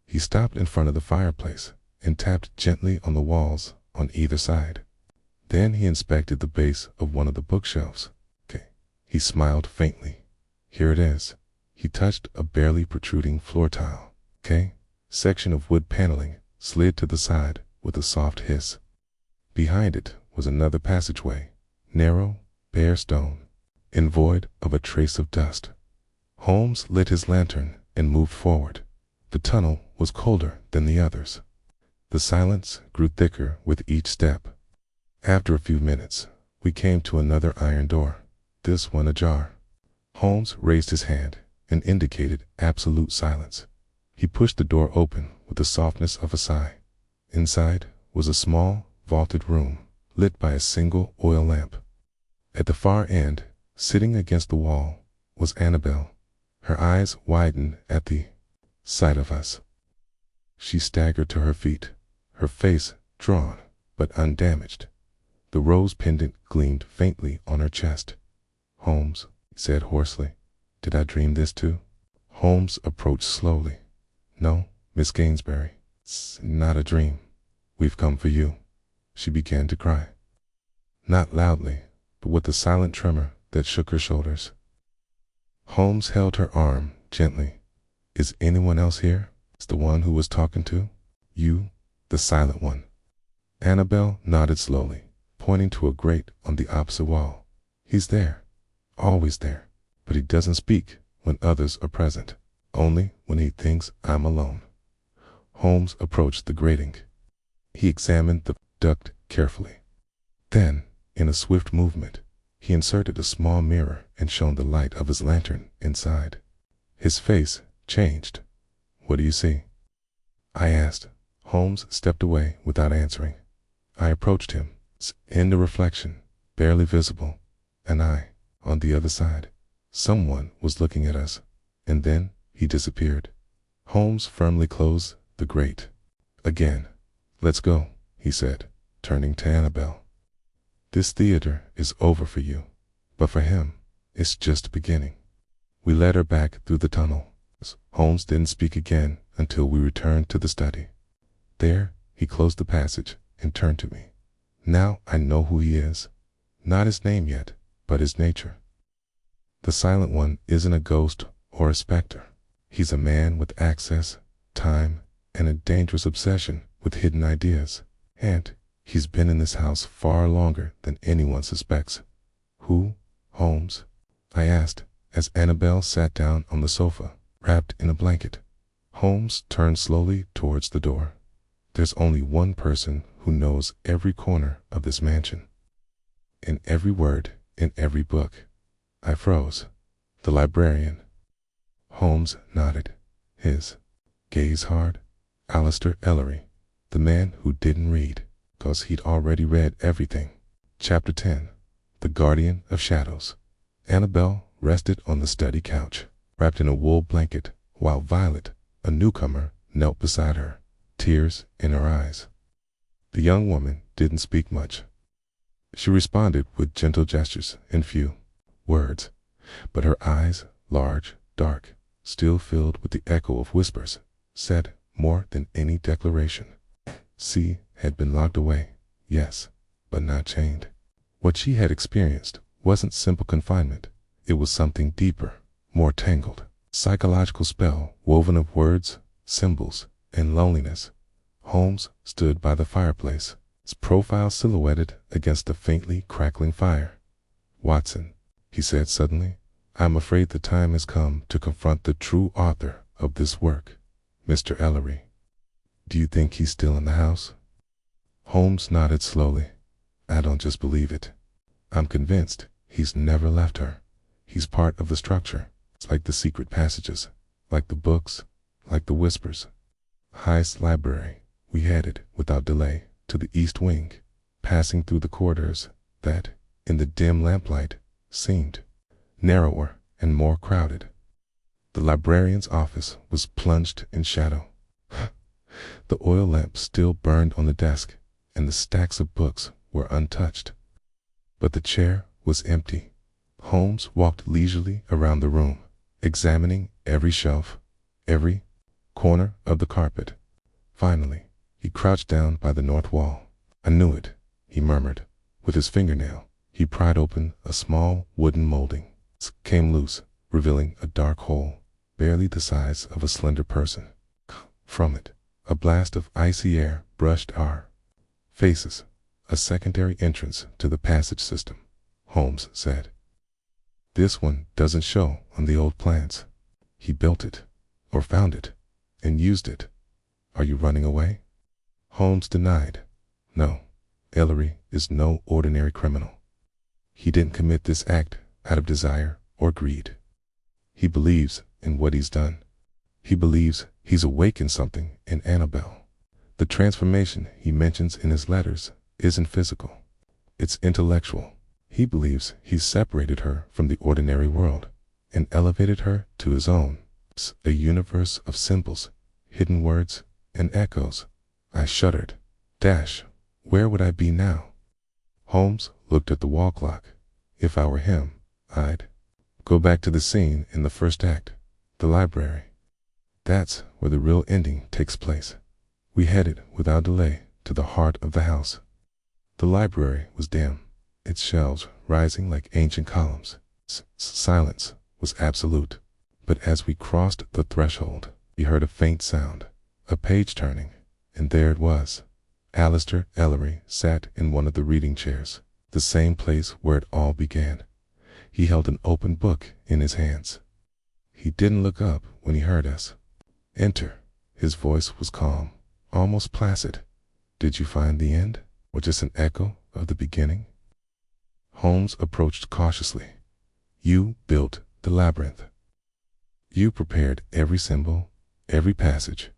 He stopped in front of the fireplace and tapped gently on the walls on either side. Then he inspected the base of one of the bookshelves. He smiled faintly. Here it is. He touched a barely protruding floor tile. Section of wood paneling slid to the side with a soft hiss. Behind it was another passageway, narrow, bare stone, and void of a trace of dust. Holmes lit his lantern and moved forward. The tunnel was colder than the others. The silence grew thicker with each step. After a few minutes, we came to another iron door, this one ajar. Holmes raised his hand and indicated absolute silence. He pushed the door open with the softness of a sigh. Inside was a small, vaulted room, lit by a single oil lamp. At the far end, sitting against the wall, was Annabel. Her eyes widened at the sight of us. She staggered to her feet, her face drawn but undamaged. The rose pendant gleamed faintly on her chest. "Holmes," he said hoarsely, "did I dream this too?" Holmes approached slowly. "No, Miss Gainsbury, it's not a dream. We've come for you." She began to cry. Not loudly, but with a silent tremor that shook her shoulders. Holmes held her arm gently. "Is anyone else here?" "It's the one who was talking to you, the silent one." Annabel nodded slowly, pointing to a grate on the opposite wall. "He's there, always there, but he doesn't speak when others are present, only when he thinks I'm alone." Holmes approached the grating. He examined the duct carefully. Then, in a swift movement, he inserted a small mirror and shone the light of his lantern inside. His face changed. "What do you see?" I asked. Holmes stepped away without answering. I approached him. In the reflection, barely visible, and on the other side. Someone was looking at us, and then he disappeared. Holmes firmly closed the grate. Again. "Let's go," he said, turning to Annabel. "This theater is over for you, but for him, it's just beginning." We led her back through the tunnel. Holmes didn't speak again until we returned to the study. There, he closed the passage and turned to me. "Now I know who he is. Not his name yet, but his nature. The Silent One isn't a ghost or a specter. He's a man with access, time, and a dangerous obsession with hidden ideas. And he's been in this house far longer than anyone suspects." "Who, Holmes?" I asked as Annabel sat down on the sofa, wrapped in a blanket. Holmes turned slowly towards the door. "There's only one person who knows every corner of this mansion, and every word in every book." I froze. "The librarian?" Holmes nodded, his gaze hard. "Alistair Ellery, the man who didn't read, 'cause he'd already read everything." Chapter 10. The Guardian of Shadows. Annabel rested on the study couch, wrapped in a wool blanket, while Violet, a newcomer, knelt beside her, tears in her eyes. The young woman didn't speak much. She responded with gentle gestures and few words, but her eyes, large, dark, still filled with the echo of whispers, said more than any declaration. C had been locked away, yes, but not chained. What she had experienced wasn't simple confinement. It was something deeper, more tangled. Psychological spell woven of words, symbols, and loneliness. Holmes stood by the fireplace, his profile silhouetted against the faintly crackling fire. "Watson," he said suddenly, "I'm afraid the time has come to confront the true author of this work, Mr. Ellery. Do you think he's still in the house?" Holmes nodded slowly. "I don't just believe it. I'm convinced he's never left her. He's part of the structure. It's like the secret passages, like the books, like the whispers." Heist's library. We headed, without delay, to the east wing, passing through the corridors that, in the dim lamplight, seemed narrower and more crowded. The librarian's office was plunged in shadow. The oil lamp still burned on the desk, and the stacks of books were untouched. But the chair was empty. Holmes walked leisurely around the room, examining every shelf, every corner of the carpet. Finally, he crouched down by the north wall. "I knew it," he murmured. With his fingernail, he pried open a small wooden molding. It came loose, revealing a dark hole, barely the size of a slender person. From it, a blast of icy air brushed our faces, a secondary entrance to the passage system, Holmes said. "This one doesn't show on the old plans. He built it, or found it, and used it. Are you running away?" Holmes denied. "No, Ellery is no ordinary criminal. He didn't commit this act out of desire or greed. He believes in what he's done. He believes he's awakened something in Annabelle. The transformation he mentions in his letters isn't physical. It's intellectual. He believes he's separated her from the ordinary world and elevated her to his own, a universe of symbols, hidden words, and echoes. I shuddered. Where would I be now? Holmes looked at the wall clock. If I were him, I'd go back to the scene in the first act, the library. That's where the real ending takes place. We headed without delay to the heart of the house. The library was dim, its shelves rising like ancient columns. Silence was absolute. But as we crossed the threshold, we heard a faint sound, a page turning, and there it was. Alistair Ellery sat in one of the reading chairs, the same place where it all began. He held an open book in his hands. He didn't look up when he heard us. Enter. His voice was calm, almost placid. Did you find the end, or just an echo of the beginning? Holmes approached cautiously. You built the labyrinth. You prepared every symbol, every passage.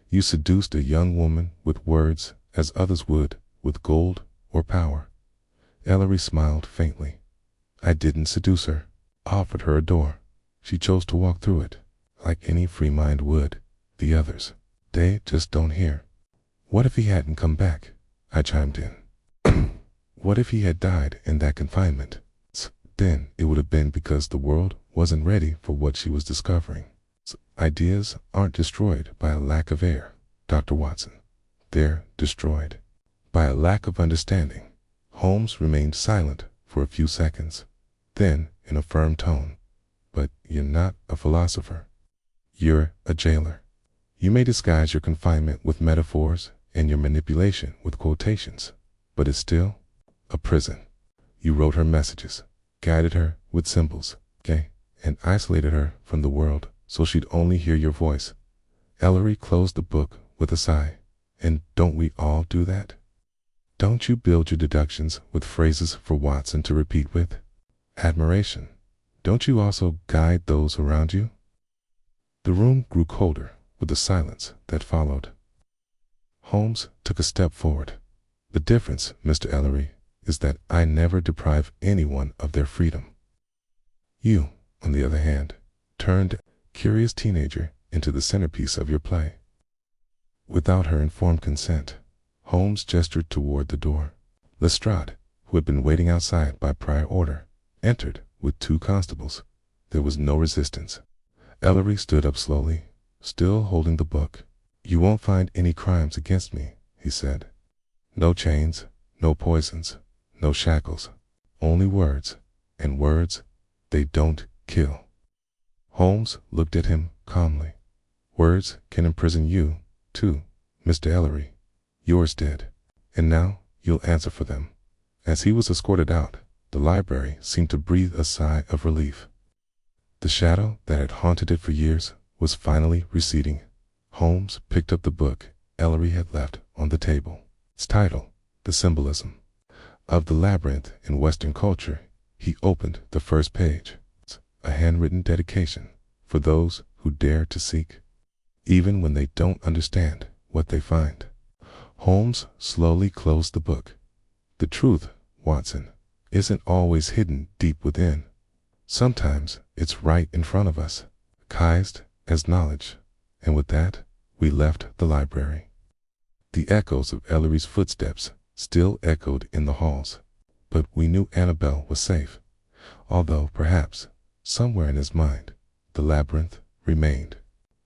You seduced a young woman with words as others would with gold or power. Ellery smiled faintly. I didn't seduce her. I offered her a door. She chose to walk through it, like any free mind would. The others, they just don't hear. What if he hadn't come back? I chimed in. What if he had died in that confinement? Then it would have been because the world wasn't ready for what she was discovering. Ideas aren't destroyed by a lack of air, Dr. Watson. They're destroyed by a lack of understanding. Holmes remained silent for a few seconds. Then, in a firm tone, but you're not a philosopher. You're a jailer. You may disguise your confinement with metaphors and your manipulation with quotations, but it's still a prison. You wrote her messages, guided her with symbols, and isolated her from the world so she'd only hear your voice. Ellery closed the book with a sigh. And don't we all do that? Don't you build your deductions with phrases for Watson to repeat with? Admiration. Don't you also guide those around you? The room grew colder with the silence that followed. Holmes took a step forward. The difference, Mr. Ellery, is that I never deprive anyone of their freedom. You, on the other hand, turned a curious teenager into the centerpiece of your play. Without her informed consent, Holmes gestured toward the door. Lestrade, who had been waiting outside by prior order, entered with 2 constables. There was no resistance. Ellery stood up slowly, still holding the book. You won't find any crimes against me, he said. No chains, no poisons, no shackles, only words, and words, they don't kill. Holmes looked at him calmly. Words can imprison you, too, Mr. Ellery. Yours did, and now you'll answer for them. As he was escorted out, the library seemed to breathe a sigh of relief. The shadow that had haunted it for years was finally receding. Holmes picked up the book Ellery had left on the table. Its title, The Symbolism of the Labyrinth in Western Culture. He opened the first page. A handwritten dedication for those who dare to seek, even when they don't understand what they find. Holmes slowly closed the book. The truth, Watson, isn't always hidden deep within. Sometimes it's right in front of us, disguised as knowledge. And with that, we left the library. The echoes of Ellery's footsteps still echoed in the halls, but we knew Annabelle was safe, although perhaps, somewhere in his mind, the labyrinth remained.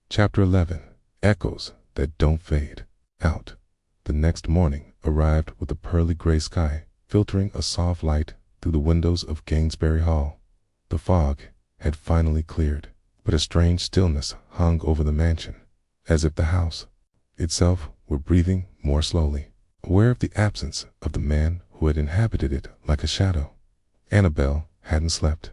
Chapter 11. Echoes that don't fade out. The next morning arrived with a pearly gray sky, filtering a soft light through the windows of Gainsbury Hall. The fog had finally cleared, but a strange stillness hung over the mansion, as if the house itself were breathing more slowly, aware of the absence of the man who had inhabited it like a shadow. Annabelle hadn't slept.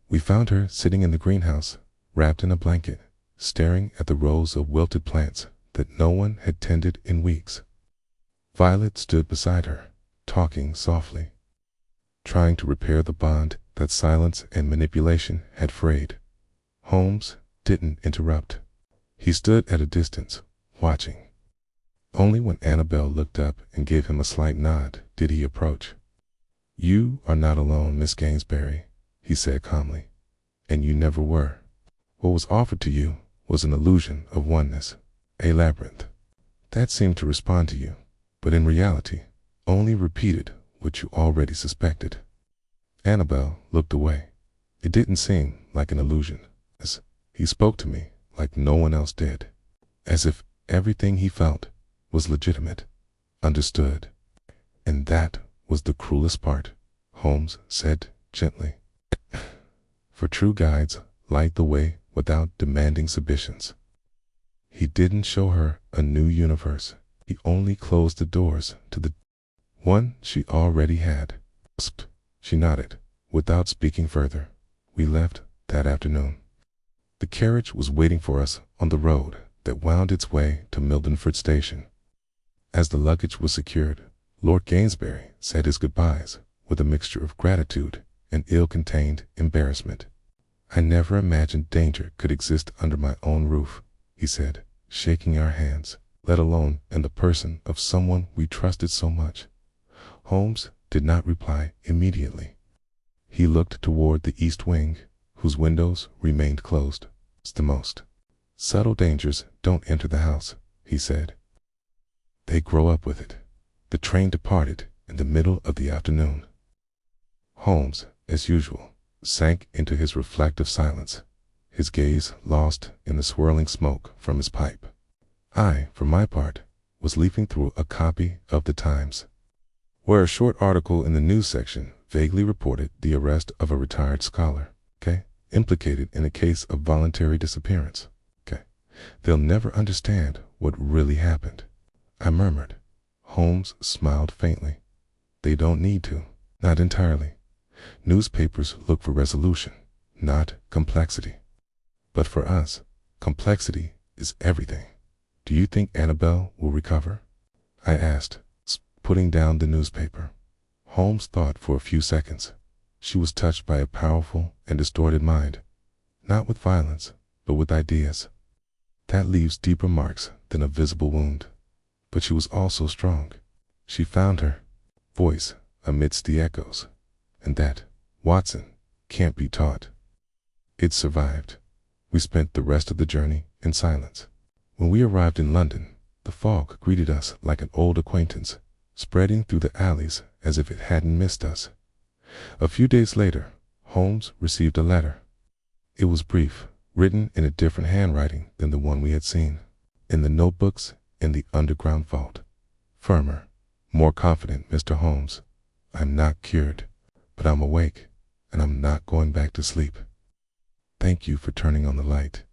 We found her sitting in the greenhouse, wrapped in a blanket, staring at the rows of wilted plants that no one had tended in weeks. Violet stood beside her, talking softly, trying to repair the bond that silence and manipulation had frayed. Holmes didn't interrupt. He stood at a distance, watching. Only when Annabel looked up and gave him a slight nod did he approach. "You are not alone, Miss Gainsbury," he said calmly, "and you never were. What was offered to you was an illusion of oneness, a labyrinth. That seemed to respond to you, but in reality only repeated what you already suspected." Annabel looked away. It didn't seem like an illusion. He spoke to me like no one else did, as if everything he felt was legitimate, understood. "And that was the cruelest part," Holmes said gently. "For true guides light the way without demanding submissions." He didn't show her a new universe. He only closed the doors to the one she already had. She nodded, without speaking further. We left that afternoon. The carriage was waiting for us on the road that wound its way to Mildenford Station. As the luggage was secured, Lord Gainsbury said his goodbyes with a mixture of gratitude and ill-contained embarrassment. "I never imagined danger could exist under my own roof," he said, shaking our hands, "let alone in the person of someone we trusted so much." Holmes did not reply immediately. He looked toward the east wing, whose windows remained closed. "The most subtle dangers don't enter the house," he said. "They grow up with it." The train departed in the middle of the afternoon. Holmes, as usual, sank into his reflective silence, his gaze lost in the swirling smoke from his pipe. I, for my part, was leafing through a copy of the Times, where a short article in the news section vaguely reported the arrest of a retired scholar, implicated in a case of voluntary disappearance. "They'll never understand what really happened," I murmured. Holmes smiled faintly. "They don't need to, not entirely. Newspapers look for resolution, not complexity. But for us, complexity is everything." "Do you think Annabel will recover?" I asked, putting down the newspaper. Holmes thought for a few seconds. She was touched by a powerful and distorted mind, not with violence, but with ideas. That leaves deeper marks than a visible wound. But she was also strong. She found her voice amidst the echoes, and that, Watson, can't be taught. It survived. We spent the rest of the journey in silence. When we arrived in London, the fog greeted us like an old acquaintance, spreading through the alleys as if it hadn't missed us. A few days later, Holmes received a letter. It was brief, written in a different handwriting than the one we had seen. "In the notebooks in the underground vault. Firmer, more confident, Mr. Holmes. I'm not cured, but I'm awake, and I'm not going back to sleep. Thank you for turning on the light."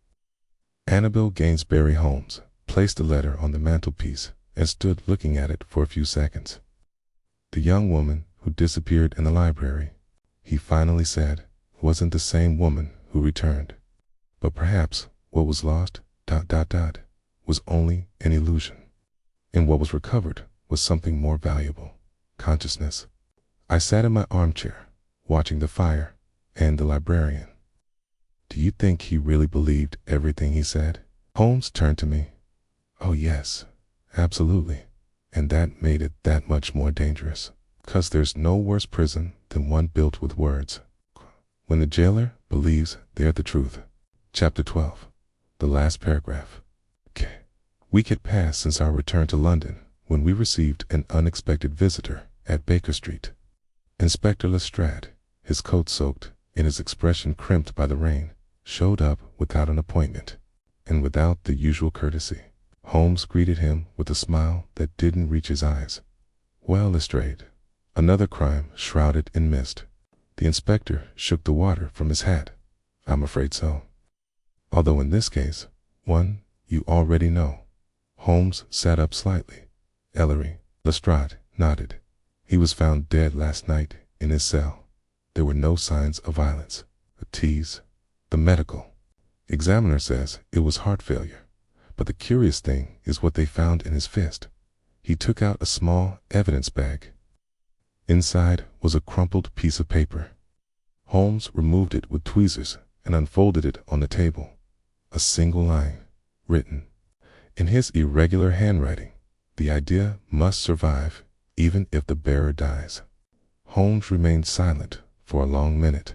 Annabel Gainsbury Holmes placed the letter on the mantelpiece and stood looking at it for a few seconds. "The young woman who disappeared in the library," he finally said, "wasn't the same woman who returned. But perhaps what was lost, was only an illusion. And what was recovered was something more valuable, consciousness." I sat in my armchair, watching the fire and the librarian. "Do you think he really believed everything he said?" Holmes turned to me. "Oh yes, absolutely. And that made it that much more dangerous. 'Cause there's no worse prison than one built with words. When the jailer believes they're the truth." Chapter 12. The last paragraph. A week had passed since our return to London when we received an unexpected visitor at Baker Street. Inspector Lestrade, his coat soaked and his expression crimped by the rain, showed up without an appointment and without the usual courtesy. Holmes greeted him with a smile that didn't reach his eyes. "Well, Lestrade, another crime shrouded in mist." The inspector shook the water from his hat. "I'm afraid so. Although in this case, one you already know." Holmes sat up slightly. "Ellery." Lestrade nodded. "He was found dead last night in his cell. There were no signs of violence. A tease. The medical examiner says it was heart failure. But the curious thing is what they found in his fist." He took out a small evidence bag. Inside was a crumpled piece of paper. Holmes removed it with tweezers and unfolded it on the table. A single line. written in his irregular handwriting. The idea must survive, even if the bearer dies. Holmes remained silent for a long minute.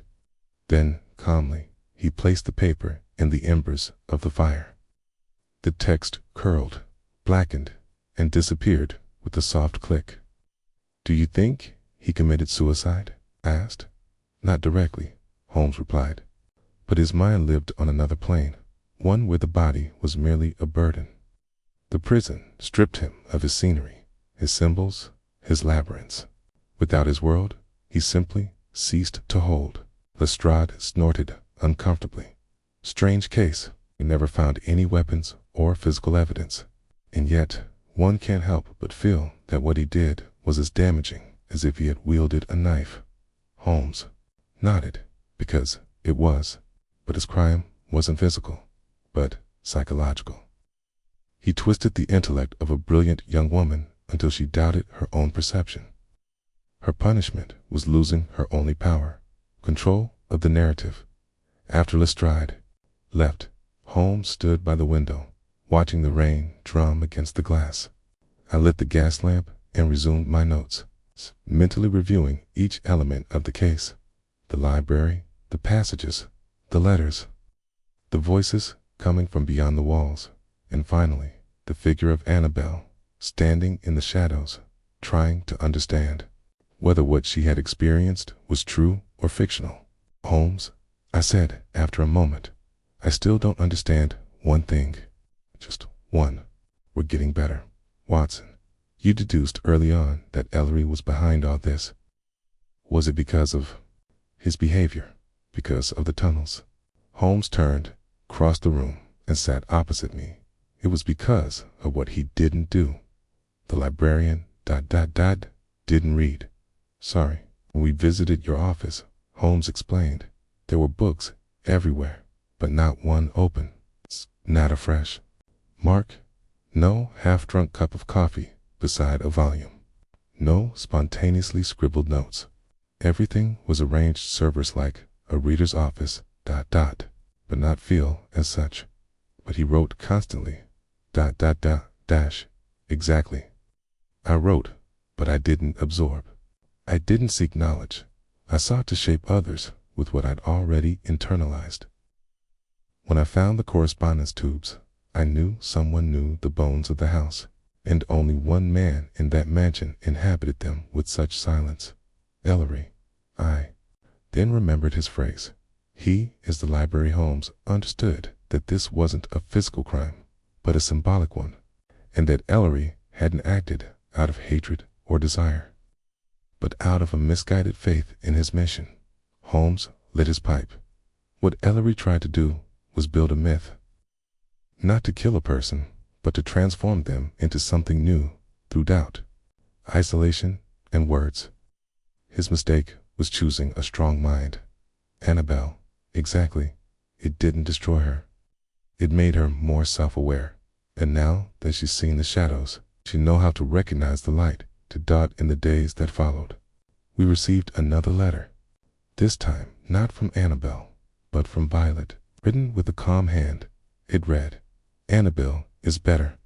Then, calmly, he placed the paper in the embers of the fire. The text curled, blackened, and disappeared with a soft click. "Do you think he committed suicide?" I asked. "Not directly," Holmes replied. "But his mind lived on another plane, one where the body was merely a burden. The prison stripped him of his scenery, his symbols, his labyrinths. Without his world, he simply ceased to hold." Lestrade snorted uncomfortably. "Strange case. We never found any weapons or physical evidence. And yet, one can't help but feel that what he did was as damaging as if he had wielded a knife." Holmes nodded, because it was, but his crime wasn't physical, but psychological. He twisted the intellect of a brilliant young woman until she doubted her own perception. Her punishment was losing her only power, control of the narrative. After Lestrade left, Holmes stood by the window, watching the rain drum against the glass. I lit the gas lamp and resumed my notes, mentally reviewing each element of the case: the library, the passages, the letters, the voices coming from beyond the walls, and finally, the figure of Annabelle standing in the shadows, trying to understand whether what she had experienced was true or fictional. "Holmes," I said after a moment, "I still don't understand one thing. Just one. We're getting better. Watson, you deduced early on that Ellery was behind all this. Was it because of his behavior? Because of the tunnels?" Holmes turned, crossed the room, and sat opposite me. "It was because of what he didn't do. The librarian ... didn't read. Sorry. When we visited your office," Holmes explained, "there were books everywhere, but not one open. Not a fresh mark. No half-drunk cup of coffee beside a volume. No spontaneously scribbled notes. Everything was arranged servers-like a reader's office ... but not feel as such. But he wrote constantly ... Exactly. I wrote, but I didn't absorb. I didn't seek knowledge. I sought to shape others with what I'd already internalized. When I found the correspondence tubes, I knew someone knew the bones of the house, and only one man in that mansion inhabited them with such silence: Ellery." I then remembered his phrase. He, as the library Holmes, understood that this wasn't a physical crime, but a symbolic one, and that Ellery hadn't acted out of hatred or desire, but out of a misguided faith in his mission. Holmes lit his pipe. "What Ellery tried to do was build a myth. Not to kill a person, but to transform them into something new through doubt, isolation, and words. His mistake was choosing a strong mind. Annabelle, exactly. It didn't destroy her. It made her more self-aware. And now that she's seen the shadows, she knows how to recognize the light to dot in the days that followed." We received another letter. This time not from Annabelle, but from Violet, written with a calm hand. It read, "Annabelle is better.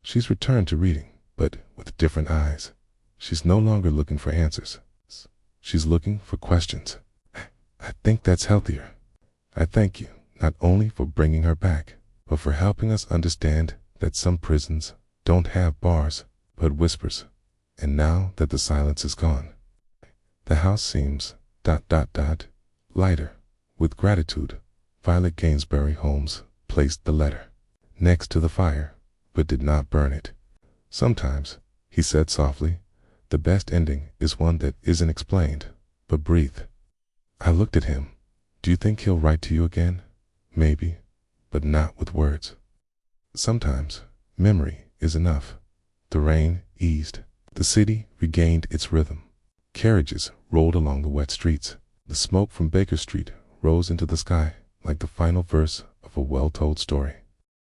She's returned to reading, but with different eyes. She's no longer looking for answers. She's looking for questions. I think that's healthier. I thank you not only for bringing her back, but for helping us understand that some prisons don't have bars, but whispers. And now that the silence is gone, the house seems ... lighter. With gratitude." Violet Gainsbury. Holmes placed the letter next to the fire, but did not burn it. "Sometimes," he said softly, "the best ending is one that isn't explained, but breathed." I looked at him. "Do you think he'll write to you again?" "Maybe, but not with words. Sometimes memory is enough." The rain eased. The city regained its rhythm. Carriages rolled along the wet streets. The smoke from Baker Street rose into the sky like the final verse of a well-told story.